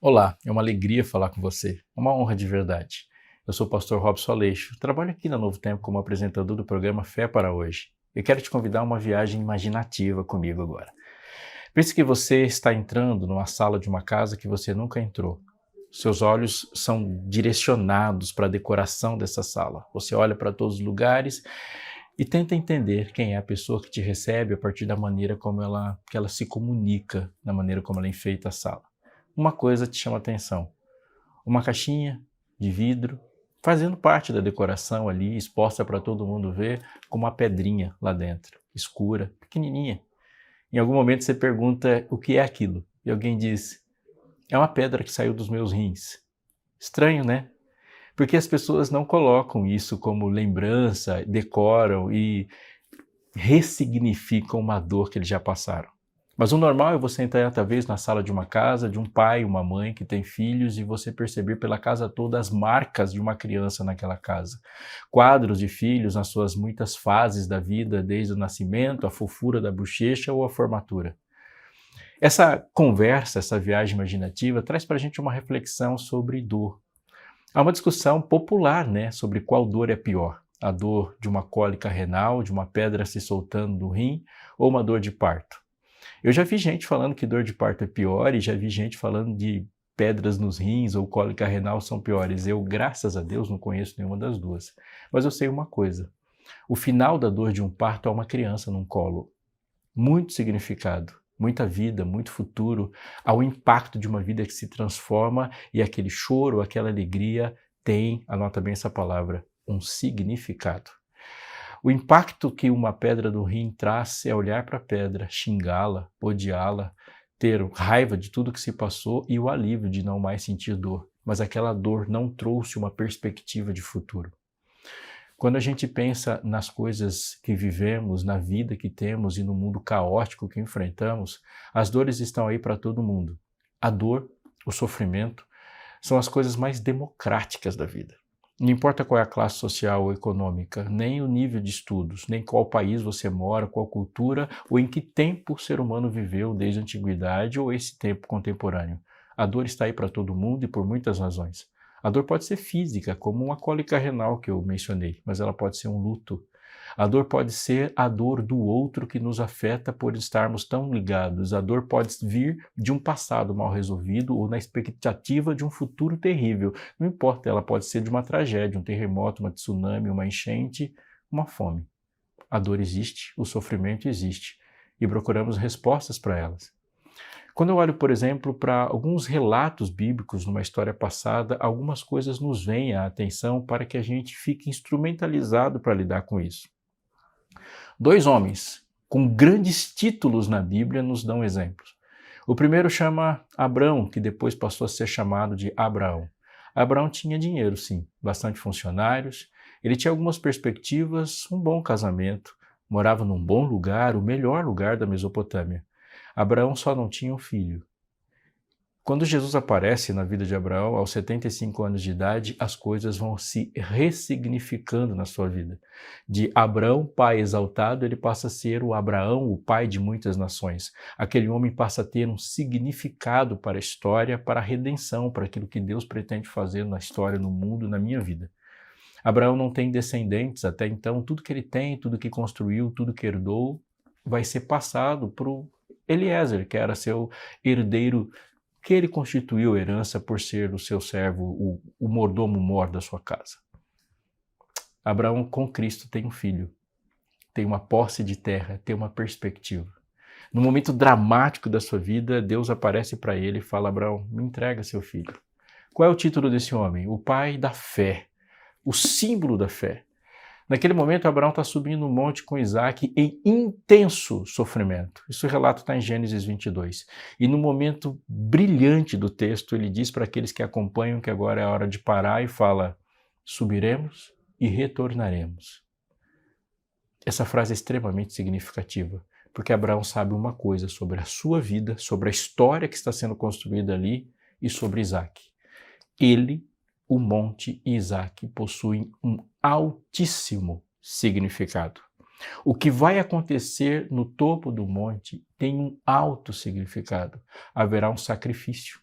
Olá, é uma alegria falar com você, é uma honra de verdade. Eu sou o pastor Robson Aleixo, trabalho aqui na Novo Tempo como apresentador do programa Fé para Hoje. Eu quero te convidar a uma viagem imaginativa comigo agora. Pense que você está entrando numa sala de uma casa que você nunca entrou. Seus olhos são direcionados para a decoração dessa sala. Você olha para todos os lugares e tenta entender quem é a pessoa que te recebe a partir da maneira que ela se comunica, da maneira como ela enfeita a sala. Uma coisa te chama a atenção: uma caixinha de vidro, fazendo parte da decoração ali, exposta para todo mundo ver, com uma pedrinha lá dentro, escura, pequenininha. Em algum momento você pergunta o que é aquilo, e alguém diz: é uma pedra que saiu dos meus rins. Estranho, né? Porque as pessoas não colocam isso como lembrança, decoram e ressignificam uma dor que eles já passaram. Mas o normal é você entrar talvez na sala de uma casa, de um pai, uma mãe que tem filhos e você perceber pela casa toda as marcas de uma criança naquela casa. Quadros de filhos nas suas muitas fases da vida, desde o nascimento, a fofura da bochecha ou a formatura. Essa conversa, essa viagem imaginativa, traz para a gente uma reflexão sobre dor. Há uma discussão popular, né, sobre qual dor é pior. A dor de uma cólica renal, de uma pedra se soltando do rim, ou uma dor de parto. Eu já vi gente falando que dor de parto é pior e já vi gente falando de pedras nos rins ou cólica renal são piores. Eu, graças a Deus, não conheço nenhuma das duas. Mas eu sei uma coisa: o final da dor de um parto é uma criança num colo. Muito significado, muita vida, muito futuro, ao impacto de uma vida que se transforma e aquele choro, aquela alegria tem, anota bem essa palavra, um significado. O impacto que uma pedra do rim traz é olhar para a pedra, xingá-la, odiá-la, ter raiva de tudo que se passou e o alívio de não mais sentir dor. Mas aquela dor não trouxe uma perspectiva de futuro. Quando a gente pensa nas coisas que vivemos, na vida que temos e no mundo caótico que enfrentamos, as dores estão aí para todo mundo. A dor, o sofrimento, são as coisas mais democráticas da vida. Não importa qual é a classe social ou econômica, nem o nível de estudos, nem qual país você mora, qual cultura ou em que tempo o ser humano viveu desde a antiguidade ou esse tempo contemporâneo. A dor está aí para todo mundo e por muitas razões. A dor pode ser física, como uma cólica renal que eu mencionei, mas ela pode ser um luto. A dor pode ser a dor do outro que nos afeta por estarmos tão ligados. A dor pode vir de um passado mal resolvido ou na expectativa de um futuro terrível. Não importa, ela pode ser de uma tragédia, um terremoto, uma tsunami, uma enchente, uma fome. A dor existe, o sofrimento existe e procuramos respostas para elas. Quando eu olho, por exemplo, para alguns relatos bíblicos numa história passada, algumas coisas nos vêm à atenção para que a gente fique instrumentalizado para lidar com isso. Dois homens com grandes títulos na Bíblia nos dão exemplos. O primeiro chama Abrão, que depois passou a ser chamado de Abraão. Abraão tinha dinheiro, sim, bastante funcionários, ele tinha algumas perspectivas, um bom casamento, morava num bom lugar, o melhor lugar da Mesopotâmia. Abraão só não tinha um filho. Quando Jesus aparece na vida de Abraão, aos 75 anos de idade, as coisas vão se ressignificando na sua vida. De Abraão, pai exaltado, ele passa a ser o Abraão, o pai de muitas nações. Aquele homem passa a ter um significado para a história, para a redenção, para aquilo que Deus pretende fazer na história, no mundo, na minha vida. Abraão não tem descendentes até então, tudo que ele tem, tudo que construiu, tudo que herdou, vai ser passado para o Eliezer, que era seu herdeiro, que ele constituiu herança por ser o seu servo, o mordomo-mor da sua casa. Abraão com Cristo tem um filho, tem uma posse de terra, tem uma perspectiva. No momento dramático da sua vida, Deus aparece para ele e fala: Abraão, me entrega seu filho. Qual é o título desse homem? O pai da fé, o símbolo da fé. Naquele momento, Abraão está subindo no monte com Isaac em intenso sofrimento. Isso o relato está em Gênesis 22. E no momento brilhante do texto, ele diz para aqueles que acompanham que agora é a hora de parar e fala: subiremos e retornaremos. Essa frase é extremamente significativa, porque Abraão sabe uma coisa sobre a sua vida, sobre a história que está sendo construída ali e sobre Isaac. Ele, o monte e Isaac possuem um altíssimo significado. O que vai acontecer no topo do monte tem um alto significado. Haverá um sacrifício.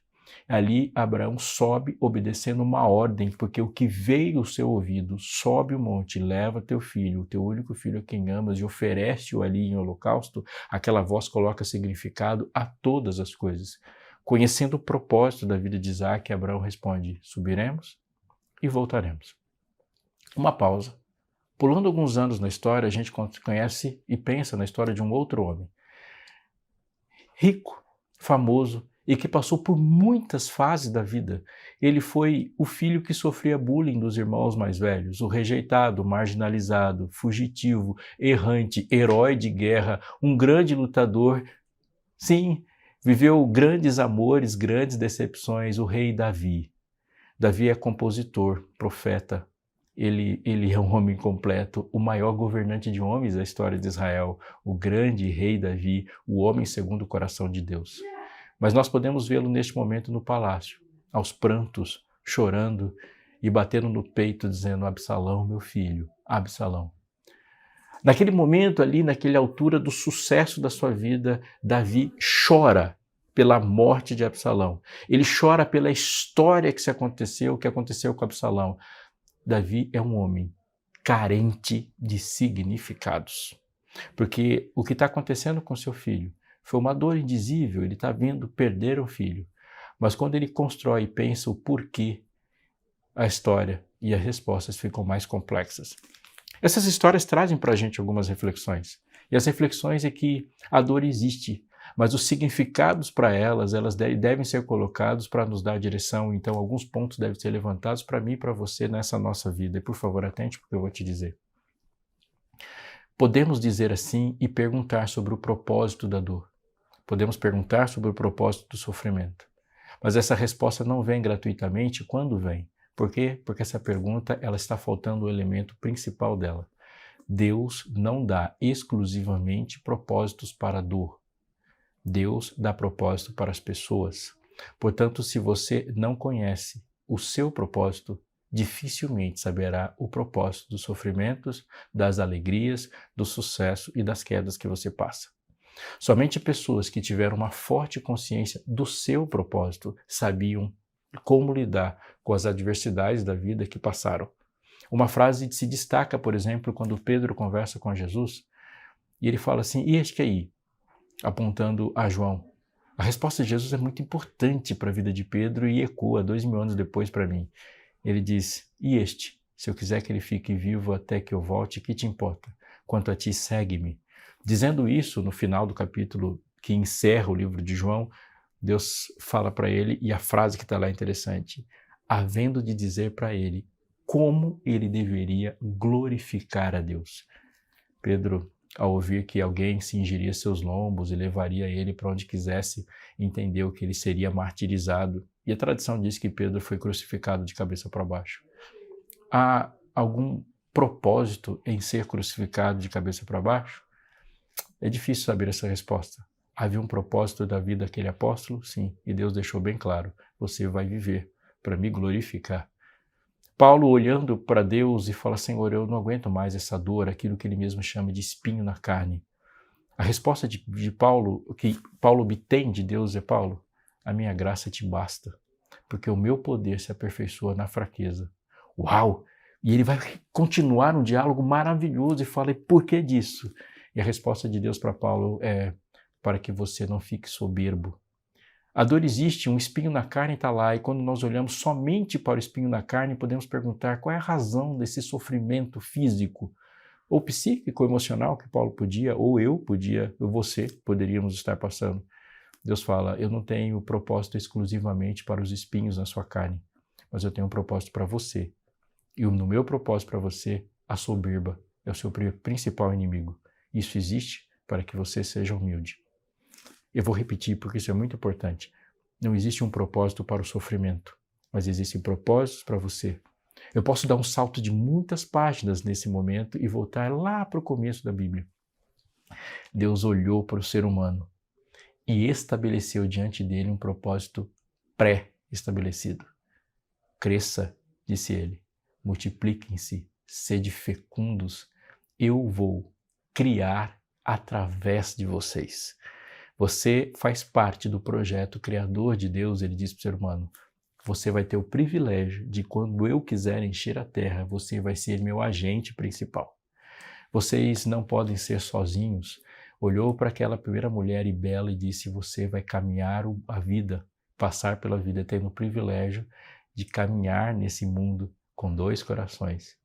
Ali Abraão sobe obedecendo uma ordem, porque o que veio ao seu ouvido, sobe o monte, leva teu filho, o teu único filho a quem amas, e oferece-o ali em holocausto. Aquela voz coloca significado a todas as coisas. Conhecendo o propósito da vida de Isaac, Abraão responde: subiremos e voltaremos. Uma pausa. Pulando alguns anos na história, a gente conhece e pensa na história de um outro homem. Rico, famoso e que passou por muitas fases da vida. Ele foi o filho que sofria bullying dos irmãos mais velhos, o rejeitado, marginalizado, fugitivo, errante, herói de guerra, um grande lutador. Sim, viveu grandes amores, grandes decepções, o rei Davi. Davi é compositor, profeta. Ele é um homem completo, o maior governante de homens da história de Israel, o grande rei Davi, o homem segundo o coração de Deus. Mas nós podemos vê-lo neste momento no palácio, aos prantos, chorando e batendo no peito, dizendo: Absalão, meu filho, Absalão. Naquele momento ali, naquela altura do sucesso da sua vida, Davi chora pela morte de Absalão. Ele chora pela história que aconteceu com Absalão. Davi é um homem carente de significados, porque o que está acontecendo com seu filho foi uma dor indizível, ele está vendo perder o filho, mas quando ele constrói e pensa o porquê, a história e as respostas ficam mais complexas. Essas histórias trazem para a gente algumas reflexões, e as reflexões é que a dor existe, mas os significados para elas devem ser colocados para nos dar direção. Então, alguns pontos devem ser levantados para mim e para você nessa nossa vida. E, por favor, atente porque eu vou te dizer. Podemos dizer assim e perguntar sobre o propósito da dor. Podemos perguntar sobre o propósito do sofrimento. Mas essa resposta não vem gratuitamente. Quando vem? Por quê? Porque essa pergunta ela está faltando o elemento principal dela. Deus não dá exclusivamente propósitos para a dor. Deus dá propósito para as pessoas. Portanto, se você não conhece o seu propósito, dificilmente saberá o propósito dos sofrimentos, das alegrias, do sucesso e das quedas que você passa. Somente pessoas que tiveram uma forte consciência do seu propósito sabiam como lidar com as adversidades da vida que passaram. Uma frase se destaca, por exemplo, quando Pedro conversa com Jesus e ele fala assim: e este aí? Apontando a João. A resposta de Jesus é muito importante para a vida de Pedro e ecoa 2000 anos depois para mim. Ele diz: e este? Se eu quiser que ele fique vivo até que eu volte, que te importa? Quanto a ti, segue-me. Dizendo isso, no final do capítulo que encerra o livro de João, Deus fala para ele, e a frase que está lá é interessante: havendo de dizer para ele como ele deveria glorificar a Deus. Pedro, ao ouvir que alguém cingiria seus lombos e levaria ele para onde quisesse, entendeu que ele seria martirizado. E a tradição diz que Pedro foi crucificado de cabeça para baixo. Há algum propósito em ser crucificado de cabeça para baixo? É difícil saber essa resposta. Havia um propósito da vida daquele apóstolo? Sim, e Deus deixou bem claro: você vai viver para me glorificar. Paulo olhando para Deus e fala: Senhor, eu não aguento mais essa dor, aquilo que ele mesmo chama de espinho na carne. A resposta de Paulo, que Paulo obtém de Deus é: Paulo, a minha graça te basta, porque o meu poder se aperfeiçoa na fraqueza. Uau! E ele vai continuar um diálogo maravilhoso e fala: e por que disso? E a resposta de Deus para Paulo é: para que você não fique soberbo. A dor existe, um espinho na carne está lá, e quando nós olhamos somente para o espinho na carne, podemos perguntar qual é a razão desse sofrimento físico, ou psíquico, emocional, que Paulo podia, ou eu podia, ou você poderíamos estar passando. Deus fala: eu não tenho propósito exclusivamente para os espinhos na sua carne, mas eu tenho um propósito para você. E no meu propósito para você, a soberba é o seu principal inimigo. Isso existe para que você seja humilde. Eu vou repetir porque isso é muito importante. Não existe um propósito para o sofrimento, mas existem propósitos para você. Eu posso dar um salto de muitas páginas nesse momento e voltar lá para o começo da Bíblia. Deus olhou para o ser humano e estabeleceu diante dele um propósito pré-estabelecido. Cresça, disse ele, multipliquem-se, sede fecundos, eu vou criar através de vocês. Você faz parte do projeto criador de Deus, ele diz para o ser humano. Você vai ter o privilégio de, quando eu quiser encher a terra, você vai ser meu agente principal. Vocês não podem ser sozinhos. Olhou para aquela primeira mulher e bela e disse, você vai caminhar a vida, passar pela vida, tendo o privilégio de caminhar nesse mundo com 2 corações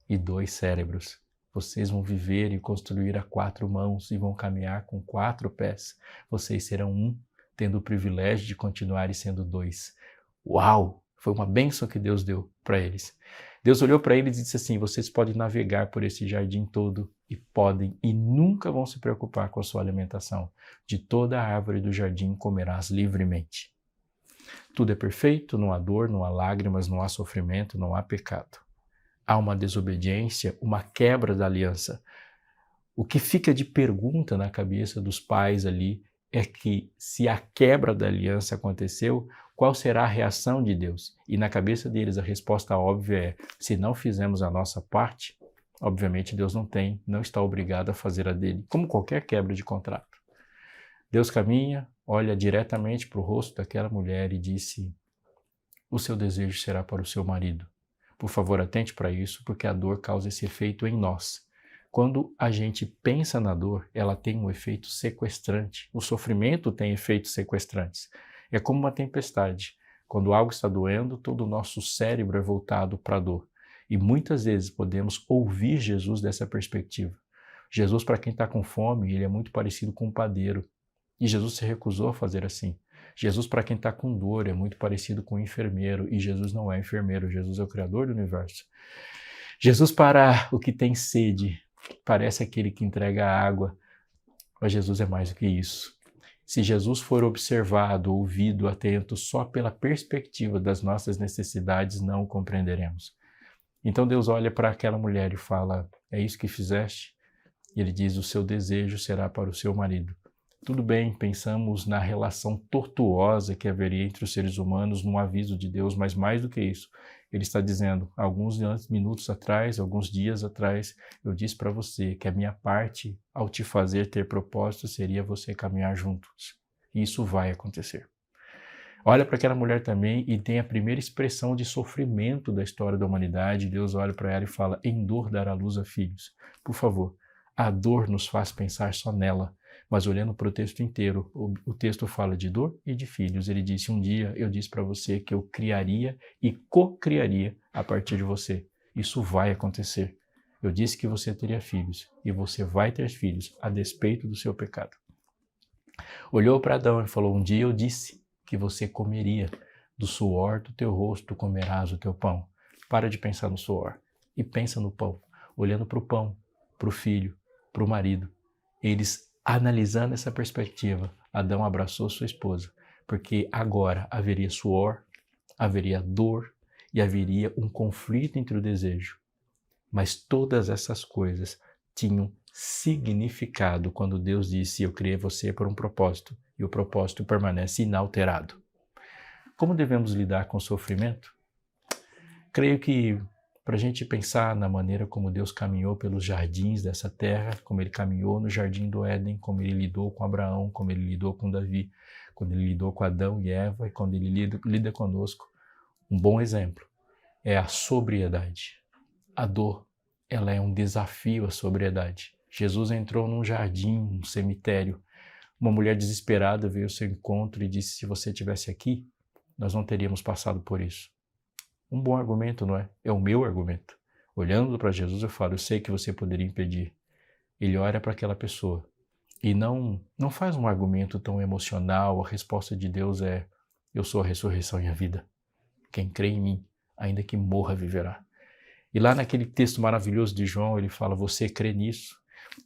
e 2 cérebros. Vocês vão viver e construir a 4 mãos e vão caminhar com 4 pés. Vocês serão um, tendo o privilégio de continuarem sendo 2. Uau! Foi uma bênção que Deus deu para eles. Deus olhou para eles e disse assim, vocês podem navegar por esse jardim todo e podem e nunca vão se preocupar com a sua alimentação. De toda a árvore do jardim comerás livremente. Tudo é perfeito, não há dor, não há lágrimas, não há sofrimento, não há pecado. Há uma desobediência, uma quebra da aliança. O que fica de pergunta na cabeça dos pais ali é que se a quebra da aliança aconteceu, qual será a reação de Deus? E na cabeça deles a resposta óbvia é, se não fizermos a nossa parte, obviamente Deus não está obrigado a fazer a dele, como qualquer quebra de contrato. Deus caminha, olha diretamente para o rosto daquela mulher e disse, o seu desejo será para o seu marido. Por favor, atente para isso, porque a dor causa esse efeito em nós. Quando a gente pensa na dor, ela tem um efeito sequestrante. O sofrimento tem efeitos sequestrantes. É como uma tempestade. Quando algo está doendo, todo o nosso cérebro é voltado para a dor. E muitas vezes podemos ouvir Jesus dessa perspectiva. Jesus, para quem está com fome, ele é muito parecido com um padeiro. E Jesus se recusou a fazer assim. Jesus, para quem está com dor, é muito parecido com um enfermeiro. E Jesus não é enfermeiro, Jesus é o Criador do universo. Jesus, para o que tem sede, parece aquele que entrega a água, mas Jesus é mais do que isso. Se Jesus for observado, ouvido, atento só pela perspectiva das nossas necessidades, não o compreenderemos. Então Deus olha para aquela mulher e fala, é isso que fizeste? E ele diz, o seu desejo será para o seu marido. Tudo bem, pensamos na relação tortuosa que haveria entre os seres humanos num aviso de Deus, mas mais do que isso, ele está dizendo, alguns minutos atrás, alguns dias atrás, eu disse para você que a minha parte ao te fazer ter propósito seria você caminhar juntos. E isso vai acontecer. Olha para aquela mulher também e tem a primeira expressão de sofrimento da história da humanidade. Deus olha para ela e fala, em dor dará luz a filhos. Por favor, a dor nos faz pensar só nela. Mas olhando para o texto inteiro, o texto fala de dor e de filhos. Ele disse, um dia eu disse para você que eu criaria e co-criaria a partir de você. Isso vai acontecer. Eu disse que você teria filhos e você vai ter filhos a despeito do seu pecado. Olhou para Adão e falou, um dia eu disse que você comeria do suor do teu rosto, comerás o teu pão. Para de pensar no suor e pensa no pão. Olhando para o pão, para o filho, para o marido. Eles analisando essa perspectiva, Adão abraçou sua esposa, porque agora haveria suor, haveria dor e haveria um conflito entre o desejo. Mas todas essas coisas tinham significado quando Deus disse, eu criei você por um propósito, e o propósito permanece inalterado. Como devemos lidar com o sofrimento? Creio que para a gente pensar na maneira como Deus caminhou pelos jardins dessa terra, como ele caminhou no jardim do Éden, como ele lidou com Abraão, como ele lidou com Davi, quando ele lidou com Adão e Eva e quando ele lida conosco. Um bom exemplo é a sobriedade. A dor, ela é um desafio à sobriedade. Jesus entrou num jardim, num cemitério. Uma mulher desesperada veio ao seu encontro e disse, se você estivesse aqui, nós não teríamos passado por isso. Um bom argumento, não é? É o meu argumento. Olhando para Jesus, eu falo, eu sei que você poderia impedir. Ele olha para aquela pessoa e não faz um argumento tão emocional. A resposta de Deus é, eu sou a ressurreição e a vida. Quem crê em mim, ainda que morra, viverá. E lá naquele texto maravilhoso de João, ele fala, você crê nisso?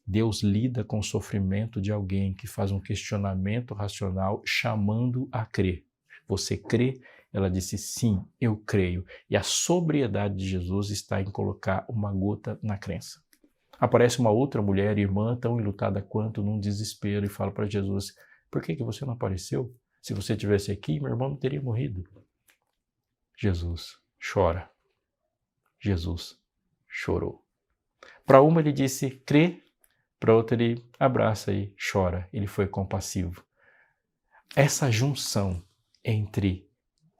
Deus lida com o sofrimento de alguém que faz um questionamento racional chamando a crer. Você crê? Ela disse, sim, eu creio. E a sobriedade de Jesus está em colocar uma gota na crença. Aparece uma outra mulher, irmã, tão enlutada quanto, num desespero, e fala para Jesus, por que você não apareceu? Se você estivesse aqui, meu irmão não teria morrido. Jesus chora. Jesus chorou. Para uma ele disse, crê. Para outra ele abraça e chora. Ele foi compassivo. Essa junção entre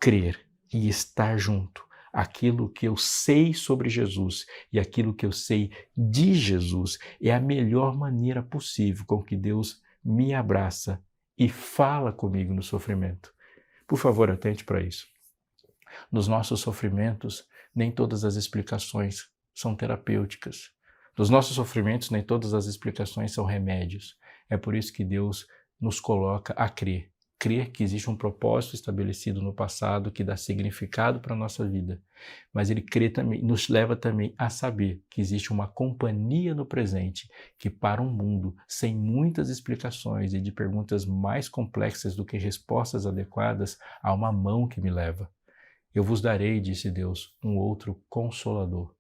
crer e estar junto, aquilo que eu sei sobre Jesus e aquilo que eu sei de Jesus, é a melhor maneira possível com que Deus me abraça e fala comigo no sofrimento. Por favor, atente para isso. Nos nossos sofrimentos, nem todas as explicações são terapêuticas. Nos nossos sofrimentos, nem todas as explicações são remédios. É por isso que Deus nos coloca a crer. Crer que existe um propósito estabelecido no passado que dá significado para a nossa vida. Mas Ele crê também, nos leva também a saber que existe uma companhia no presente que para um mundo sem muitas explicações e de perguntas mais complexas do que respostas adequadas, há uma mão que me leva. Eu vos darei, disse Deus, um outro consolador.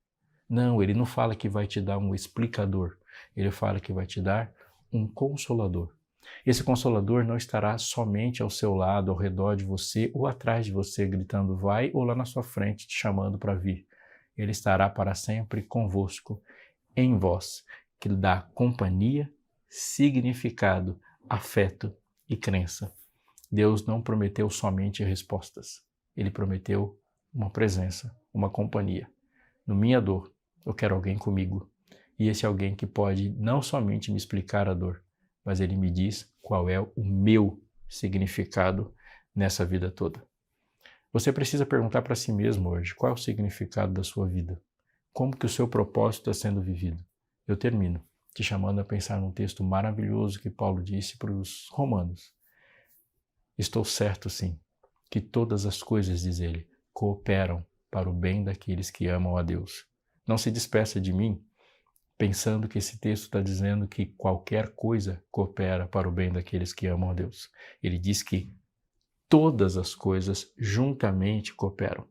Não, Ele não fala que vai te dar um explicador. Ele fala que vai te dar um consolador. Esse consolador não estará somente ao seu lado, ao redor de você ou atrás de você, gritando vai, ou lá na sua frente, te chamando para vir. Ele estará para sempre convosco, em vós, que lhe dá companhia, significado, afeto e crença. Deus não prometeu somente respostas. Ele prometeu uma presença, uma companhia. No minha dor, eu quero alguém comigo. E esse alguém que pode não somente me explicar a dor, mas ele me diz qual é o meu significado nessa vida toda. Você precisa perguntar para si mesmo hoje, qual é o significado da sua vida? Como que o seu propósito está sendo vivido? Eu termino te chamando a pensar num texto maravilhoso que Paulo disse para os romanos. Estou certo, sim, que todas as coisas, diz ele, cooperam para o bem daqueles que amam a Deus. Não se despeça de mim pensando que esse texto está dizendo que qualquer coisa coopera para o bem daqueles que amam a Deus. Ele diz que todas as coisas juntamente cooperam.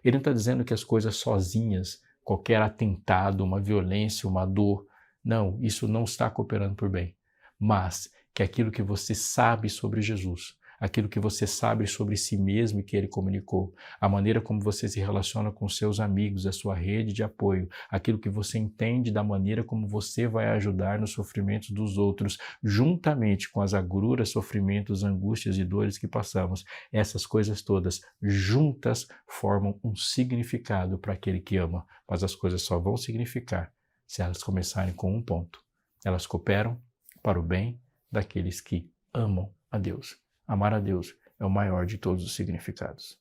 Ele não está dizendo que as coisas sozinhas, qualquer atentado, uma violência, uma dor, não, isso não está cooperando por bem. Mas que aquilo que você sabe sobre Jesus, aquilo que você sabe sobre si mesmo e que ele comunicou, a maneira como você se relaciona com seus amigos, a sua rede de apoio, aquilo que você entende da maneira como você vai ajudar nos sofrimentos dos outros, juntamente com as agruras, sofrimentos, angústias e dores que passamos, essas coisas todas juntas formam um significado para aquele que ama, mas as coisas só vão significar se elas começarem com um ponto. Elas cooperam para o bem daqueles que amam a Deus. Amar a Deus é o maior de todos os significados.